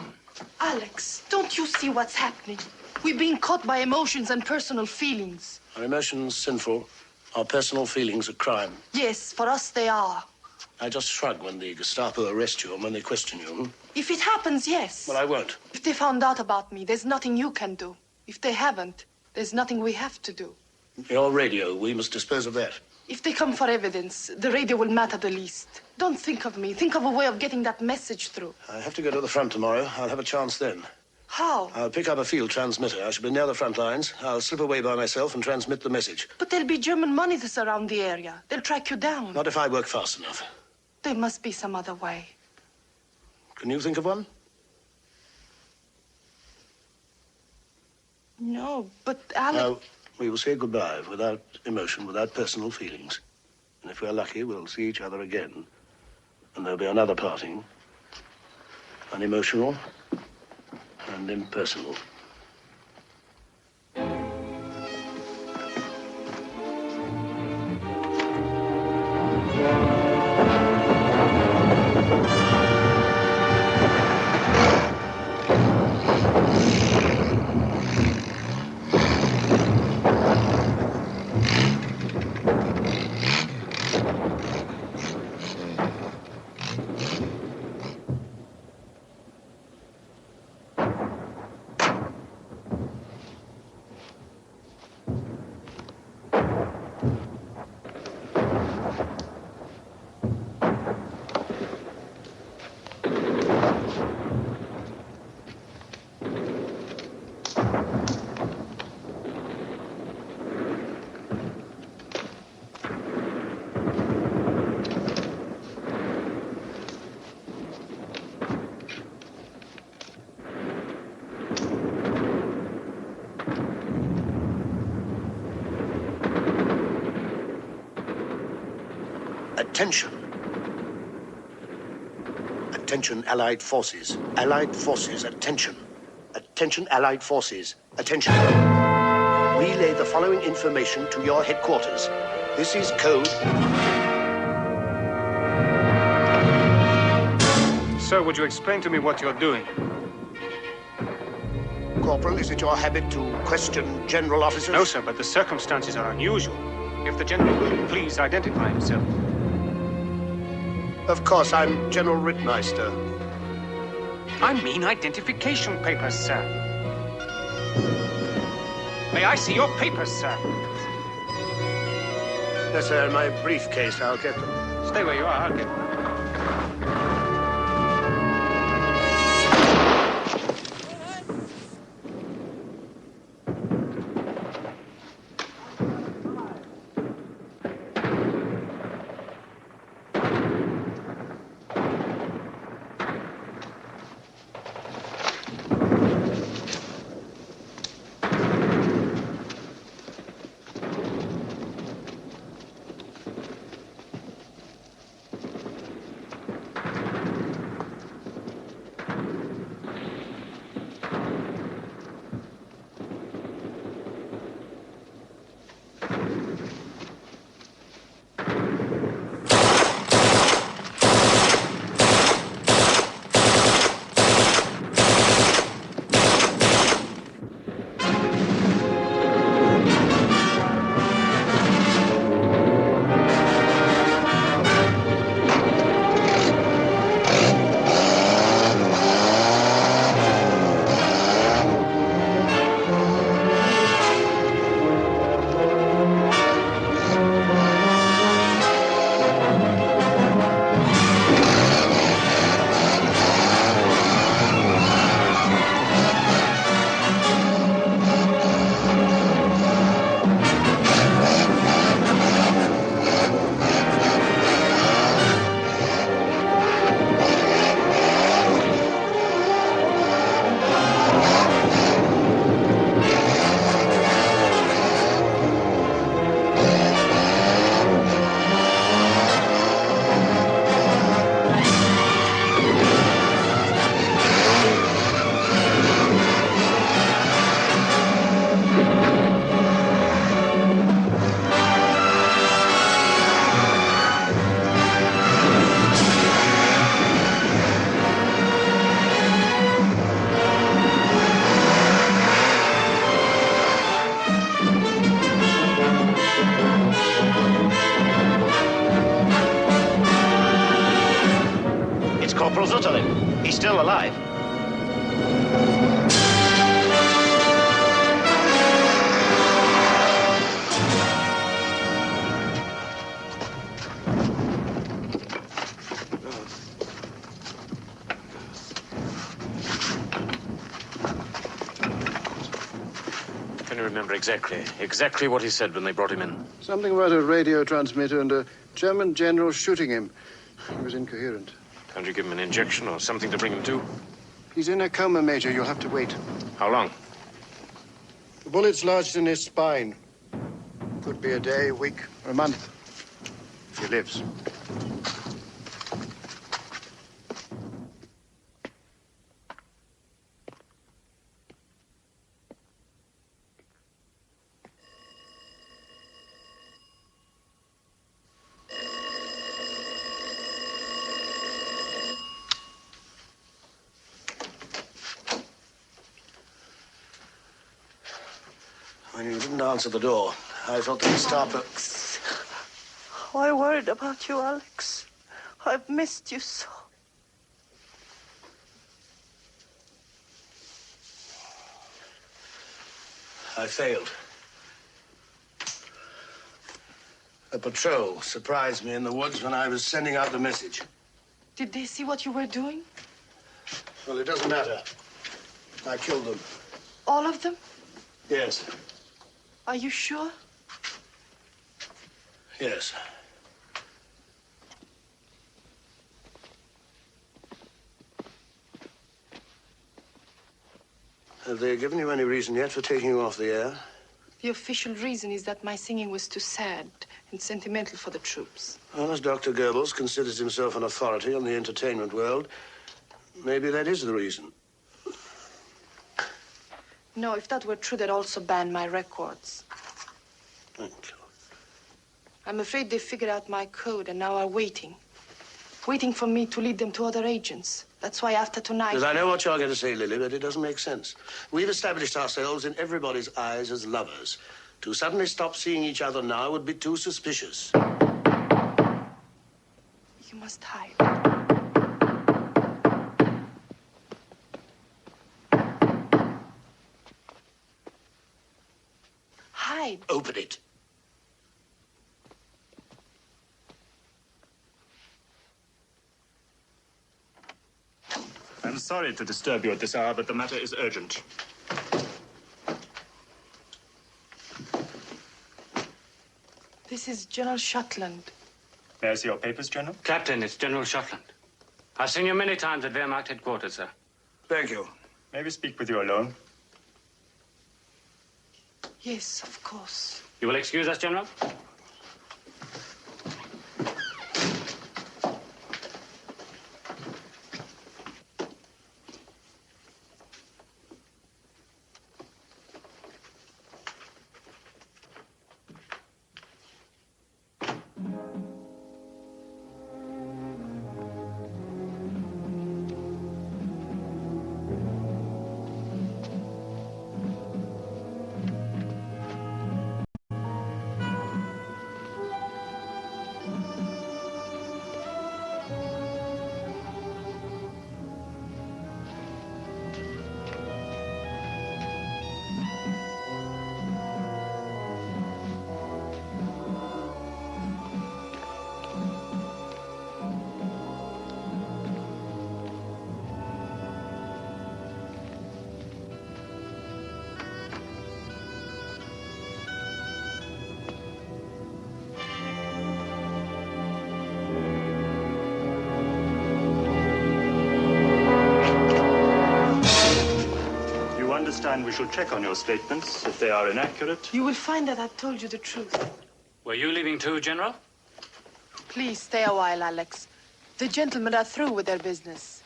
Alex, don't you see what's happening? We're being caught by emotions and personal feelings. Are emotions sinful? Are personal feelings a crime? Yes, for us they are. I just shrug when the Gestapo arrest you and when they question you. If it happens, yes. Well, I won't. If they found out about me, there's nothing you can do. If they haven't, there's nothing we have to do. Your radio, we must dispose of that. If they come for evidence, the radio will matter the least. Don't think of me. Think of a way of getting that message through. I have to go to the front tomorrow. I'll have a chance then. How? I'll pick up a field transmitter. I shall be near the front lines. I'll slip away by myself and transmit the message. But there'll be German monitors around the area. They'll track you down. Not if I work fast enough. There must be some other way. Can you think of one? No, but Alex... Now, we will say goodbye without emotion, without personal feelings. And if we're lucky, we'll see each other again. And there'll be another parting. Unemotional and impersonal. Attention. Attention, Allied forces. Allied forces, attention. Attention, Allied forces. Attention. Relay the following information to your headquarters. This is code. Sir, would you explain to me what you're doing? Corporal, is it your habit to question general officers? No, sir, but the circumstances are unusual. If the general will please identify himself. Of course, I'm General Rittmeister. I mean identification papers, sir. May I see your papers, sir? Yes, sir, in my briefcase. I'll get them. Stay where you are. I'll get them. alive. Can you remember exactly what he said when they brought him in? Something about a radio transmitter and a German general shooting him. He was incoherent. Can't you give him an injection or something to bring him to? He's in a coma, Major. You'll have to wait. How long? The bullet's lodged in his spine. Could be a day, a week, or a month, if he lives. When you didn't answer the door, I thought the Gestapo... Oh, I worried about you, Alex. I've missed you so. I failed. A patrol surprised me in the woods when I was sending out the message. Did they see what you were doing? Well, it doesn't matter. I killed them. All of them? Yes. Are you sure? Yes. Have they given you any reason yet for taking you off the air? The official reason is that my singing was too sad and sentimental for the troops. Well, as Dr. Goebbels considers himself an authority on the entertainment world, maybe that is the reason. No, if that were true, they'd also ban my records. Thank you. I'm afraid they figured out my code and now are waiting. Waiting for me to lead them to other agents. That's why after tonight... Because I know what you're going to say, Lili, but it doesn't make sense. We've established ourselves in everybody's eyes as lovers. To suddenly stop seeing each other now would be too suspicious. You must hide. Hide. Open it. I'm sorry to disturb you at this hour, but the matter is urgent. This is General Schottland. There's your papers, General. Captain, it's General Schottland. I've seen you many times at Wehrmacht headquarters, sir. Thank you. May we speak with you alone? Yes, of course. You will excuse us, General? We should check on your statements if they are inaccurate. You will find that I've told you the truth. Were you leaving too, General? Please stay a while, Alex. The gentlemen are through with their business.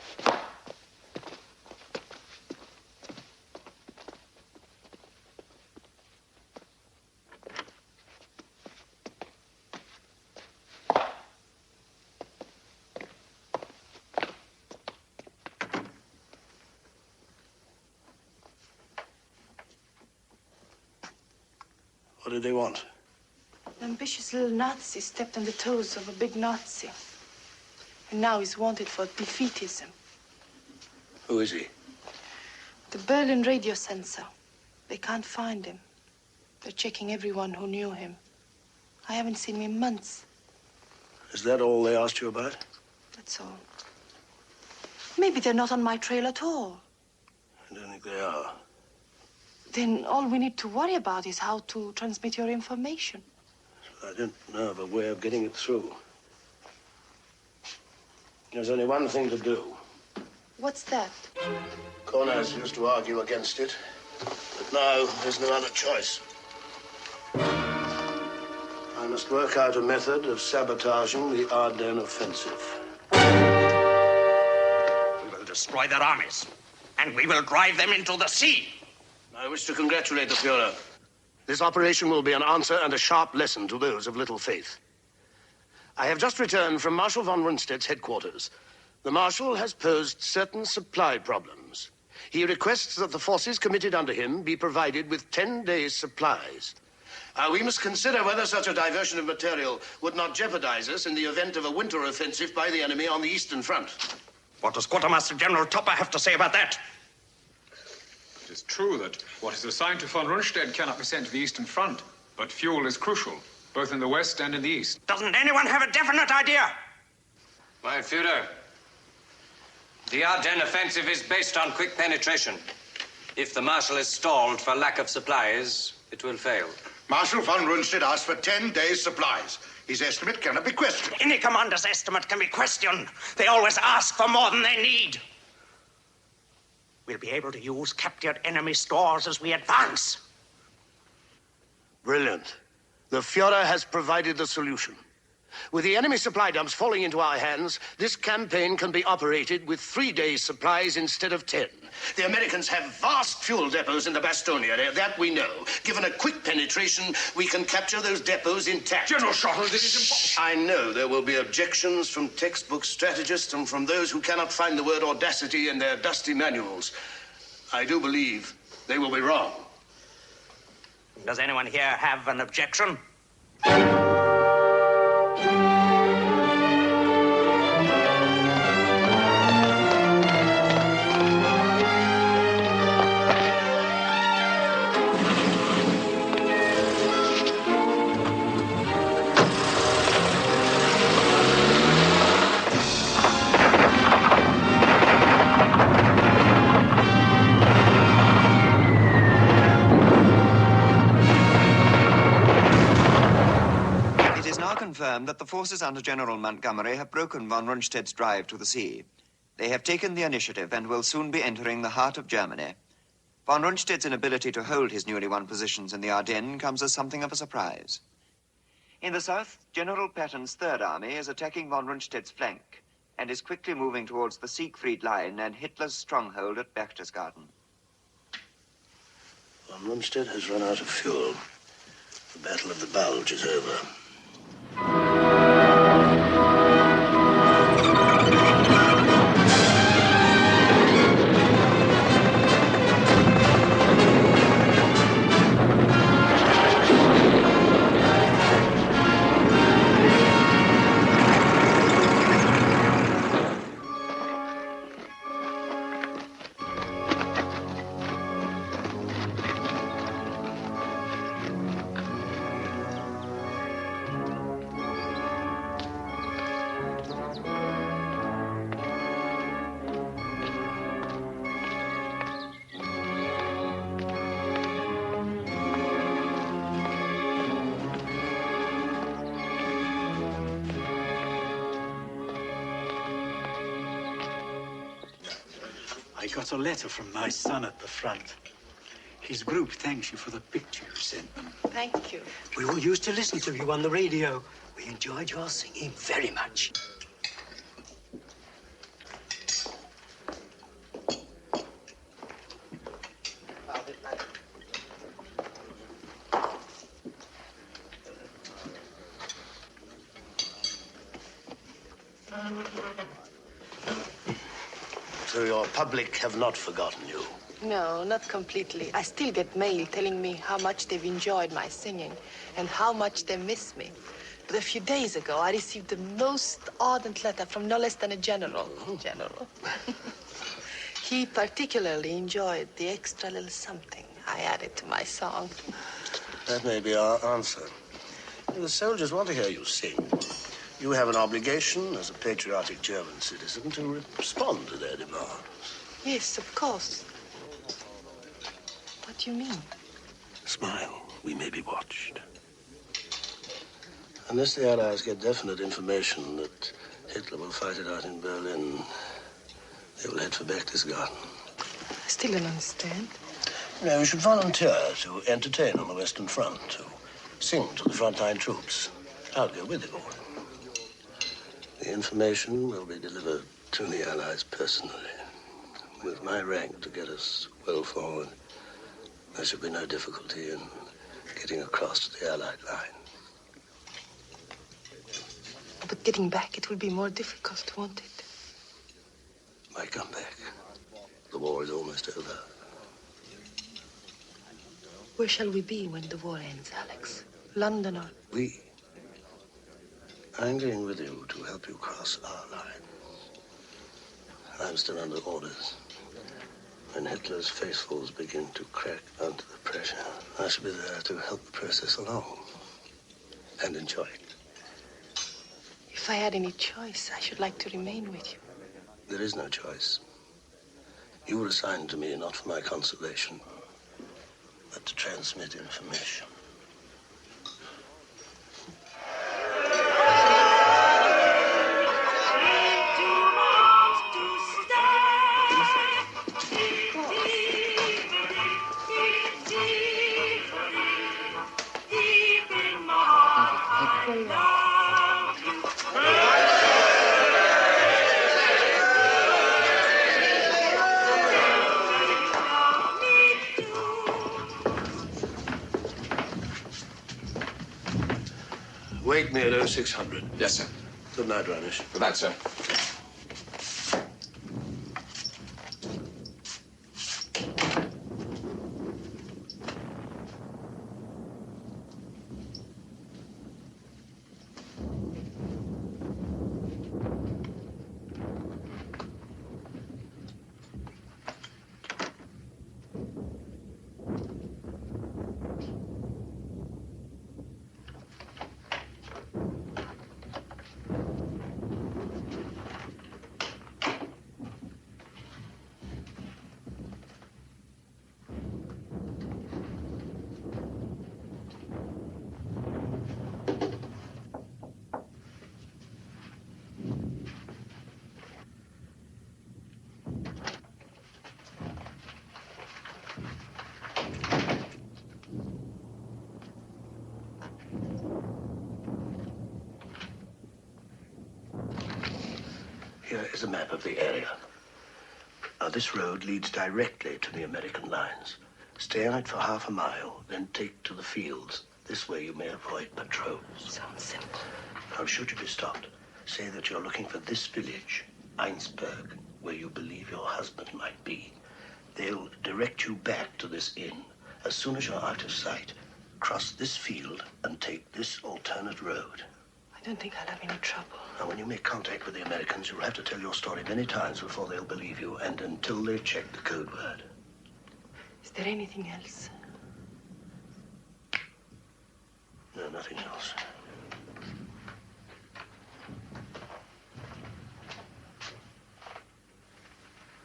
What did they want? An ambitious little Nazi stepped on the toes of a big Nazi. And now he's wanted for defeatism. Who is he? The Berlin radio censor. They can't find him. They're checking everyone who knew him. I haven't seen him in months. Is that all they asked you about? That's all. Maybe they're not on my trail at all. I don't think they are. Then all we need to worry about is how to transmit your information. I don't know of a way of getting it through. There's only one thing to do. What's that? Cornaz used to argue against it, but now there's no other choice. I must work out a method of sabotaging the Ardennes offensive. We will destroy their armies, and we will drive them into the sea. I wish to congratulate the Fuhrer. This operation will be an answer and a sharp lesson to those of little faith. I have just returned from Marshal von Rundstedt's headquarters. The Marshal has posed certain supply problems. He requests that the forces committed under him be provided with 10 days' supplies. We must consider whether such a diversion of material would not jeopardize us in the event of a winter offensive by the enemy on the Eastern Front. What does Quartermaster General Topper have to say about that? It is true that what is assigned to von Rundstedt cannot be sent to the Eastern Front, but fuel is crucial, both in the West and in the East. Doesn't anyone have a definite idea? My Führer, the Ardennes offensive is based on quick penetration. If the Marshal is stalled for lack of supplies, it will fail. Marshal von Rundstedt asked for 10 days' supplies. His estimate cannot be questioned. Any commander's estimate can be questioned. They always ask for more than they need. We'll be able to use captured enemy stores as we advance. Brilliant. The Fuhrer has provided the solution. With the enemy supply dumps falling into our hands, this campaign can be operated with 3 days' supplies instead of 10. The Americans have vast fuel depots in the Bastogne area, that we know. Given a quick penetration, we can capture those depots intact. General Schottland, it is impossible. I know there will be objections from textbook strategists and from those who cannot find the word audacity in their dusty manuals. I do believe they will be wrong. Does anyone here have an objection? Confirmed that the forces under General Montgomery have broken von Rundstedt's drive to the sea. They have taken the initiative and will soon be entering the heart of Germany. Von Rundstedt's inability to hold his newly won positions in the Ardennes comes as something of a surprise. In the south, General Patton's Third Army is attacking von Rundstedt's flank and is quickly moving towards the Siegfried Line and Hitler's stronghold at Berchtesgaden. Von Rundstedt has run out of fuel. The Battle of the Bulge is over. I got a letter from my son at the front. His group thanks you for the picture you sent them. Thank you. We all used to listen to you on the radio. We enjoyed your singing very much. So your public have not forgotten you? No, not completely. I still get mail telling me how much they've enjoyed my singing and how much they miss me. But a few days ago, I received the most ardent letter from no less than a general. He particularly enjoyed the extra little something I added to my song. That may be our answer. The soldiers want to hear you sing. You have an obligation as a patriotic German citizen to respond to their demands. Yes, of course. What do you mean? Smile. We may be watched. Unless the Allies get definite information that Hitler will fight it out in Berlin, they will head for Berchtesgaden. I still don't understand. No, you should volunteer to entertain on the Western Front, to sing to the frontline troops. I'll go with you. The information will be delivered to the Allies personally. With my rank to get us well forward, there should be no difficulty in getting across to the Allied line. But getting back, it will be more difficult, won't it? Why come back? The war is almost over. Where shall we be when the war ends, Alex? London or... We. I'm going with you to help you cross our line. I'm still under orders. When Hitler's faithfuls begin to crack under the pressure, I shall be there to help the process along and enjoy it. If I had any choice, I should like to remain with you. There is no choice. You were assigned to me not for my consolation, but to transmit information. Wake me at 0600. Yes, sir. Good night, Reinisch. Good night, sir. Here is a map of the area. Now, this road leads directly to the American lines. Stay on it for half a mile, then take to the fields. This way you may avoid patrols. Sounds simple. Now, should you be stopped, say that you're looking for this village, Einsberg, where you believe your husband might be. They'll direct you back to this inn. As soon as you're out of sight, cross this field and take this alternate road. I don't think I'll have any trouble. Now, when you make contact with the Americans, you'll have to tell your story many times before they'll believe you, and until they check the code word. Is there anything else? No, nothing else.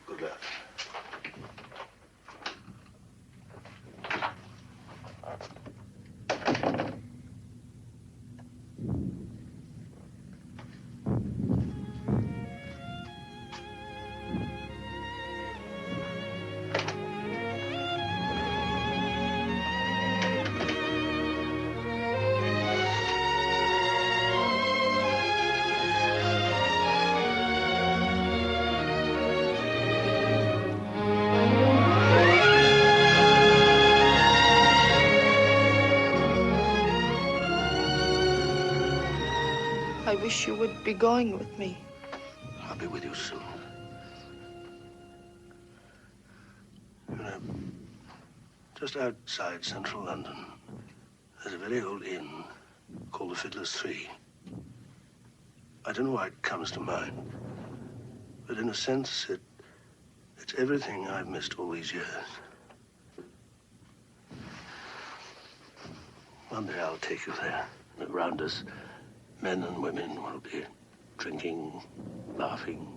Good luck. I wish you would be going with me. I'll be with you soon. You know, just outside central London, there's a very old inn called the Fiddler's Three. I don't know why it comes to mind, but in a sense, It's everything I've missed all these years. One day I'll take you there. Around us, men and women will be drinking, laughing,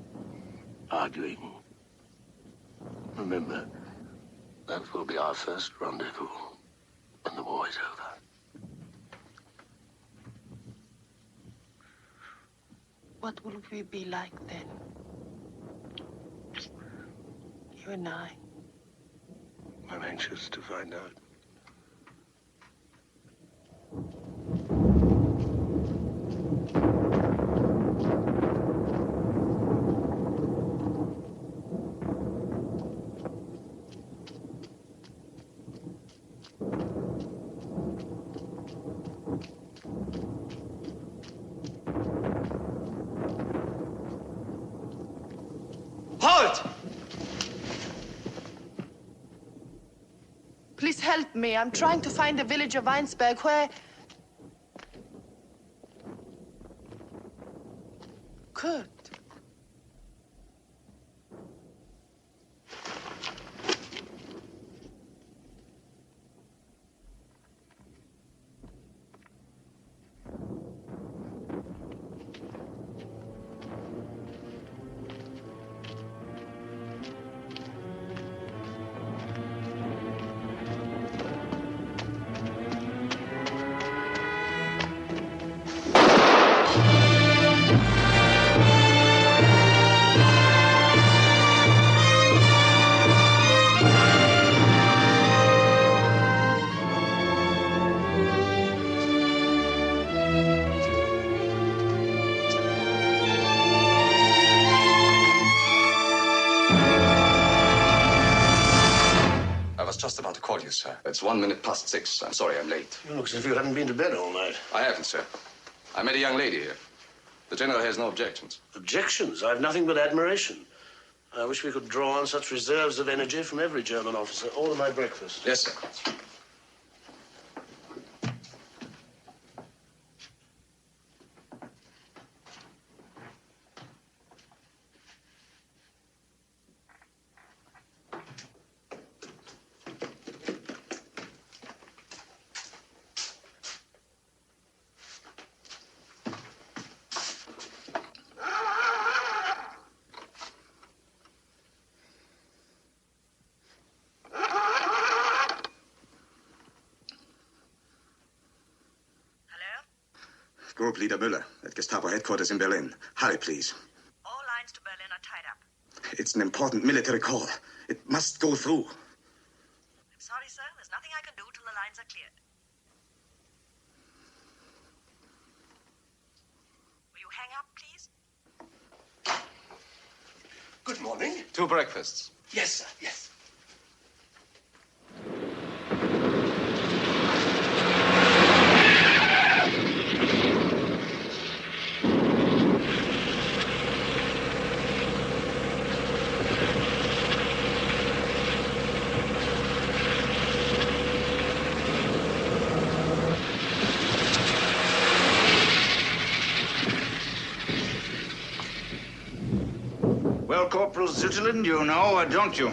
arguing. Remember, that will be our first rendezvous when the war is over. What will we be like then? You and I. I'm anxious to find out. Halt! Please help me. I'm trying to find the village of Weinsberg where... Kurt. Just about to call you, sir. It's 1 minute past 6. I'm sorry I'm late. You look as if you hadn't been to bed all night. I haven't, sir. I met a young lady here. The general has no objections. Objections? I've nothing but admiration. I wish we could draw on such reserves of energy from every German officer. Order my breakfast. Yes, sir. Group Leader Müller at Gestapo headquarters in Berlin. Hurry, please. All lines to Berlin are tied up. It's an important military call. It must go through. I'm sorry, sir. There's nothing I can do till the lines are cleared. Will you hang up, please? Good morning. 2 breakfasts. Yes, sir. Yes. Well, Corporal Switzerland, you know or don't you?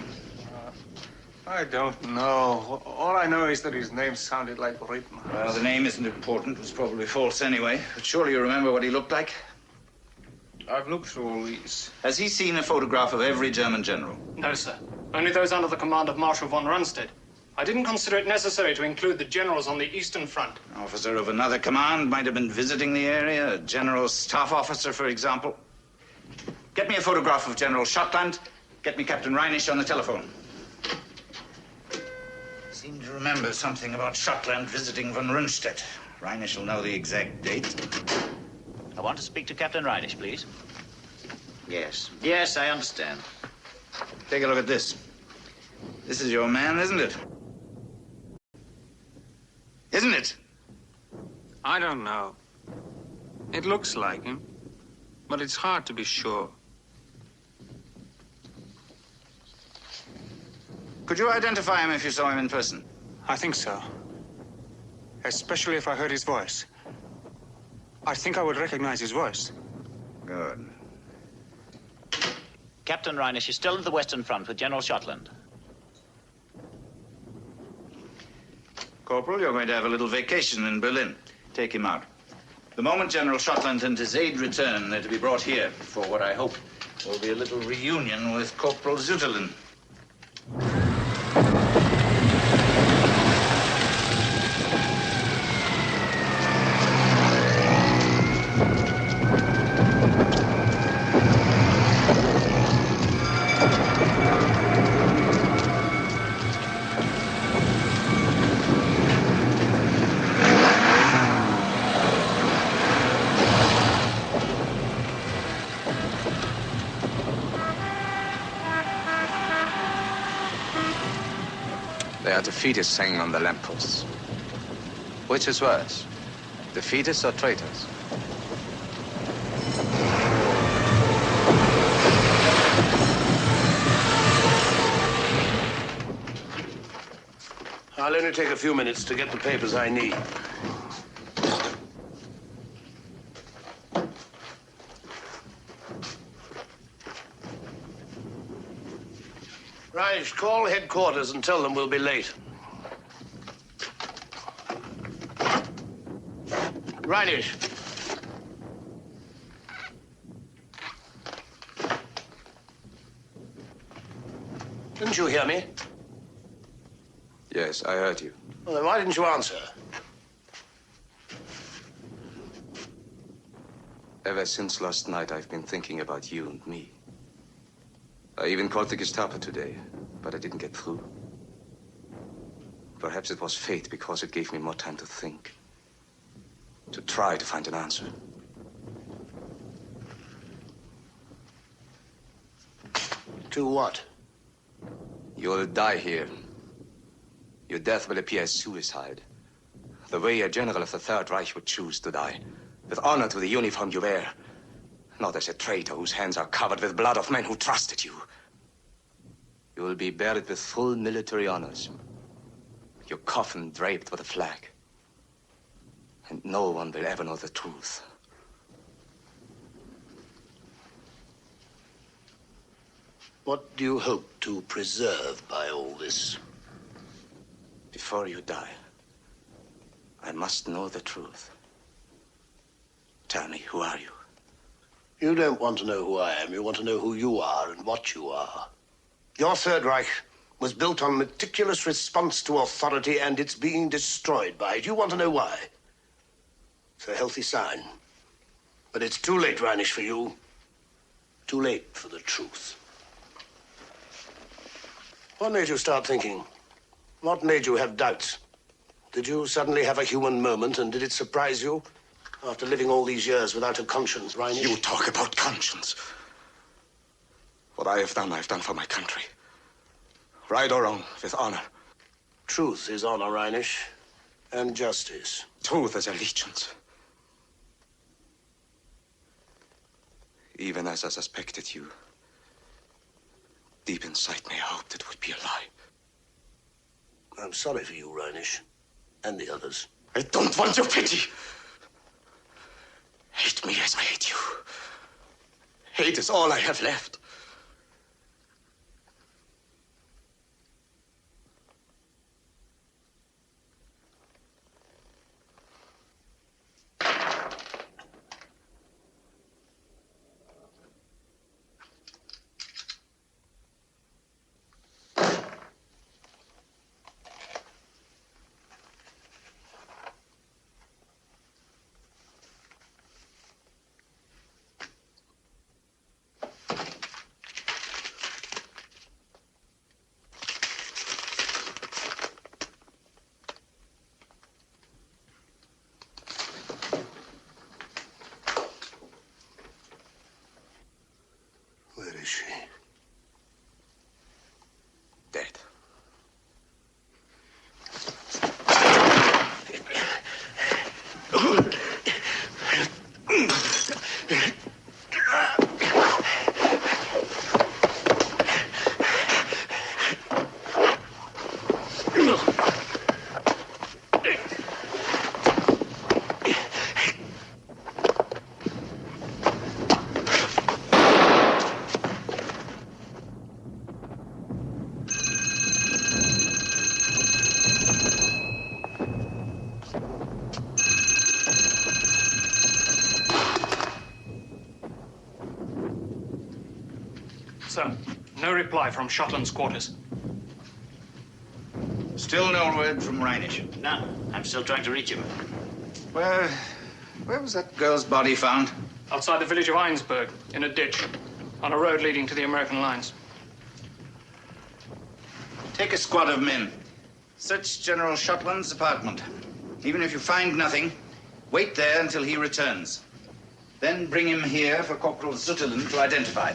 I don't know. All I know is that his name sounded like Rittenhouse. Well, the name isn't important. It was probably false anyway. But surely you remember what he looked like? I've looked through all these. Has he seen a photograph of every German general? No, sir. Only those under the command of Marshal von Rundstedt. I didn't consider it necessary to include the generals on the Eastern Front. An officer of another command might have been visiting the area. A general staff officer, for example. Get me a photograph of General Schottland. Get me Captain Reinisch on the telephone. Seem to remember something about Schottland visiting von Rundstedt. Reinisch will know the exact date. I want to speak to Captain Reinisch, please. Yes. Yes, I understand. Take a look at this. This is your man, isn't it? Isn't it? I don't know. It looks like him, but it's hard to be sure. Could you identify him if you saw him in person? I think so. Especially if I heard his voice. I think I would recognize his voice. Good. Captain Reinisch is still at the Western Front with General Schottland. Corporal, you're going to have a little vacation in Berlin. Take him out. The moment General Schottland and his aide return, they're to be brought here for what I hope will be a little reunion with Corporal Zuterlin. Defeatists hanging on the lampposts. Which is worse, defeatists or traitors? I'll only take a few minutes to get the papers I need. Reinisch, call headquarters and tell them we'll be late. Reinisch. Didn't you hear me? Yes, I heard you. Well, then why didn't you answer? Ever since last night, I've been thinking about you and me. I even called the Gestapo today, but I didn't get through. Perhaps it was fate because it gave me more time to think. To try to find an answer. To what? You'll die here. Your death will appear as suicide. The way a general of the Third Reich would choose to die. With honor to the uniform you wear. Not as a traitor whose hands are covered with blood of men who trusted you. You will be buried with full military honors. Your coffin draped with a flag. And no one will ever know the truth. What do you hope to preserve by all this? Before you die, I must know the truth. Tell me, who are you? You don't want to know who I am. You want to know who you are and what you are. Your Third Reich was built on meticulous response to authority, and it's being destroyed by it. You want to know why? It's a healthy sign. But it's too late, Reinisch, for you. Too late for the truth. What made you start thinking? What made you have doubts? Did you suddenly have a human moment, and did it surprise you? After living all these years without a conscience, Reinisch? You talk about conscience. What I have done for my country. Right or wrong, with honor. Truth is honor, Reinisch, and justice. Truth is allegiance. Even as I suspected you, deep inside me, I hoped it would be a lie. I'm sorry for you, Reinisch, and the others. I don't want your pity. Hate me as I hate you. Hate is all I have left. reply from Schottland's quarters. Still no word from Reinisch? No, I'm still trying to reach him. Where was that girl's body found? Outside the village of Einsberg, in a ditch, on a road leading to the American lines. Take a squad of men. Search General Schottland's apartment. Even if you find nothing, wait there until he returns. Then bring him here for Corporal Sutherland to identify.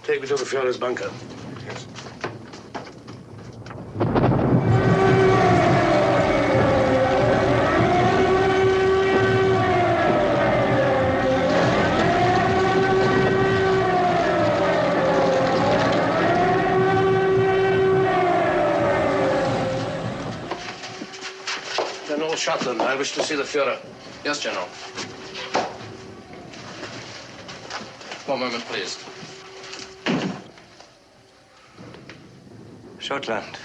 Take me to the Führer's bunker. Yes. General Schottland, I wish to see the Führer. Yes, General. One moment, please. Schottland.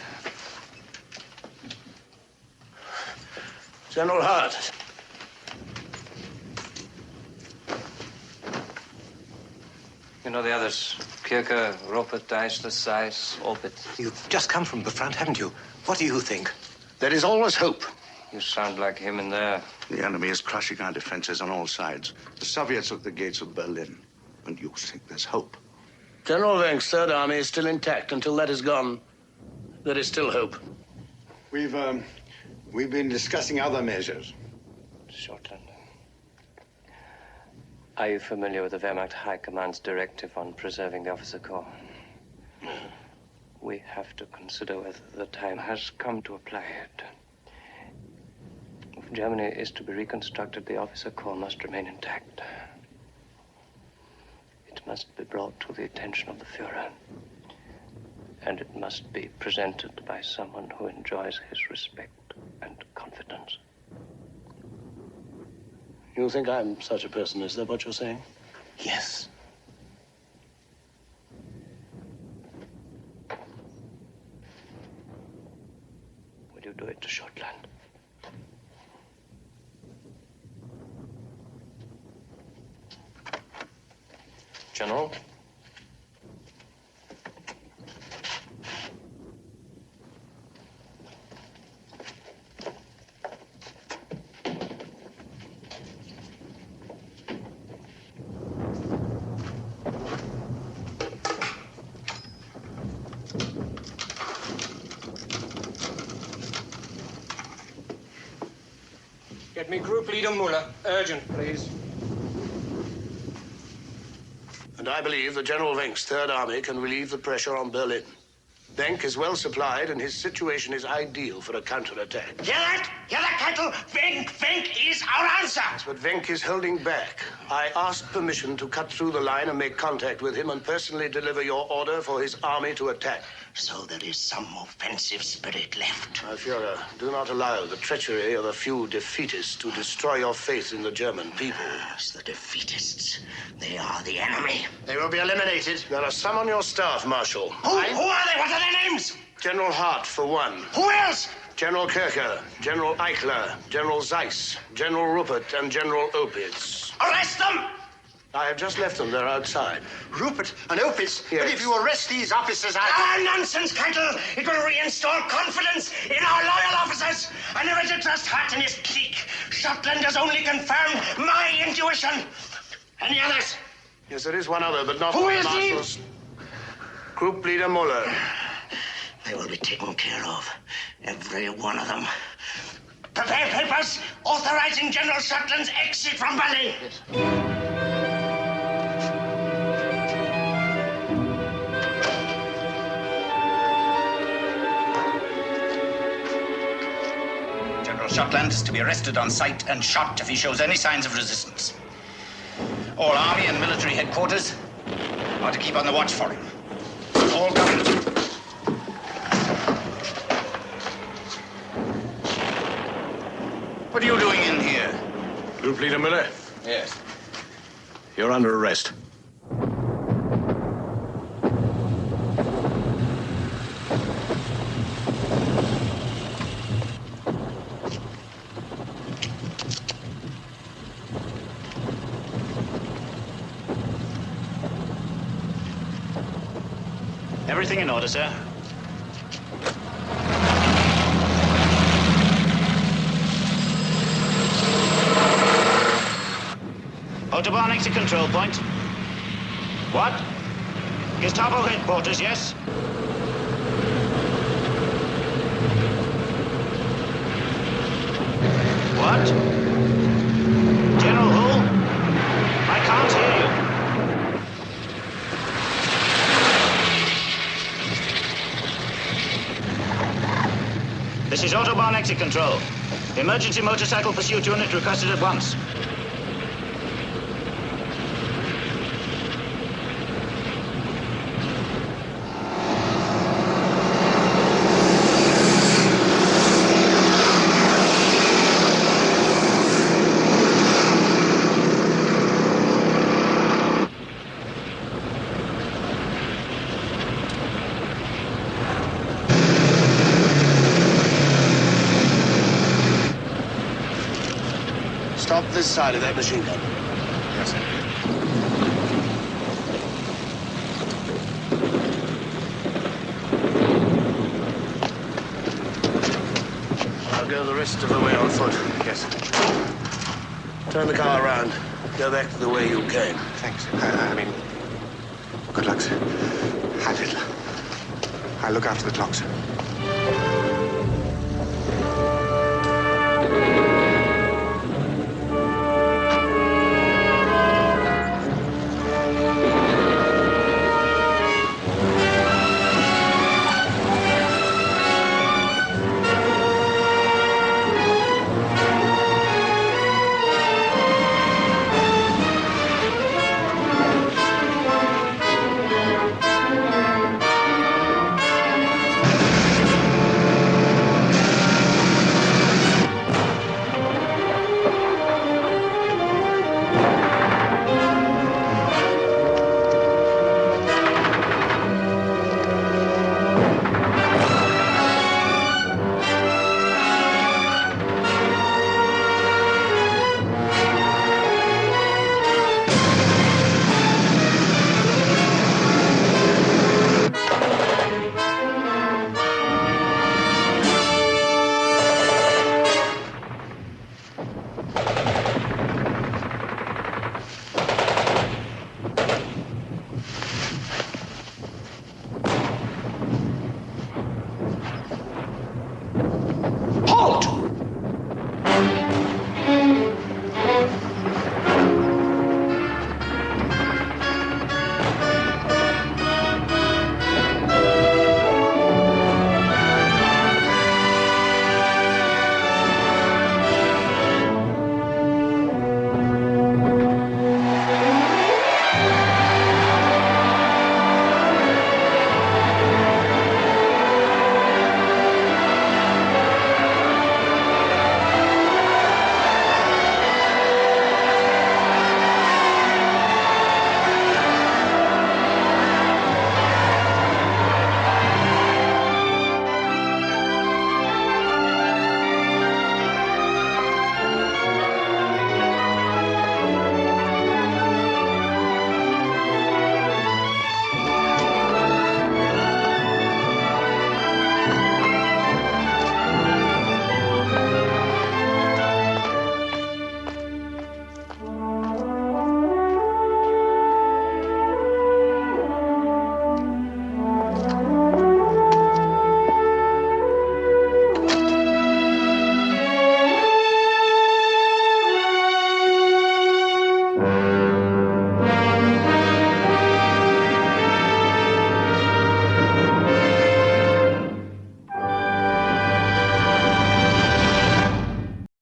General Hudd. You know the others. Kirker, Rupert, Deisler, Seiss, Orbit. You've just come from the front, haven't you? What do you think? There is always hope. You sound like him in there. The enemy is crushing our defenses on all sides. The Soviets are at the gates of Berlin. And you think there's hope? General Wenck's Third Army is still intact. Until that is gone, there is still hope. We've been discussing other measures. Schottland. Are you familiar with the Wehrmacht High Command's directive on preserving the officer corps? We have to consider whether the time has come to apply it. If Germany is to be reconstructed, the officer corps must remain intact. It must be brought to the attention of the Führer. And it must be presented by someone who enjoys his respect and confidence. You think I'm such a person? Is that what you're saying? Yes. Will you do it to Schottland? General? Get me Group Leader Müller. Urgent, please. And I believe that General Wenck's Third Army can relieve the pressure on Berlin. Wenck is well supplied, and his situation is ideal for a counterattack. Hear that? Hear that, Kettle? Wenck is our answer. Yes, but Wenck is holding back. I asked permission to cut through the line and make contact with him and personally deliver your order for his army to attack. So there is some offensive spirit left. My Führer, do not allow the treachery of a few defeatists to destroy your faith in the German people. Yes, the defeatists. They are the enemy. They will be eliminated. There are some on your staff, Marshal. Who are they? What are their names? General Hart, for one. Who else? General Kirker, General Eichler, General Seiss, General Rupert, and General Opitz. Arrest them! I have just left them. They're outside. Rupert and Opitz? Yes. But if you arrest these officers, nonsense, Kettle! It will reinstall confidence in our loyal officers. I never did trust Hart and his clique. Schottland has only confirmed my intuition. Any others? Yes, there is one other, but not... Who is he? Marshals. Group Leader Müller. They will be taken care of. Every one of them. Prepare papers authorizing General Schottland's exit from Berlin. Yes. Schottland is to be arrested on sight and shot if he shows any signs of resistance. All army and military headquarters are to keep on the watch for him. All coming. What are you doing in here? Group Leader Müller? Yes. You're under arrest. Everything in order, sir. Autobahn exit control point. What? Gestapo headquarters, yes? What? General who? I can't hear you. This is Autobahn exit control. Emergency motorcycle pursuit unit requested at once. Stop this side of that machine gun. Yes, sir. I'll go the rest of the way on foot. Yes, sir. Turn the car around. Go back to the way you came. Thanks. I mean, good luck, sir. Heil Hitler. I'll look after the clock, sir.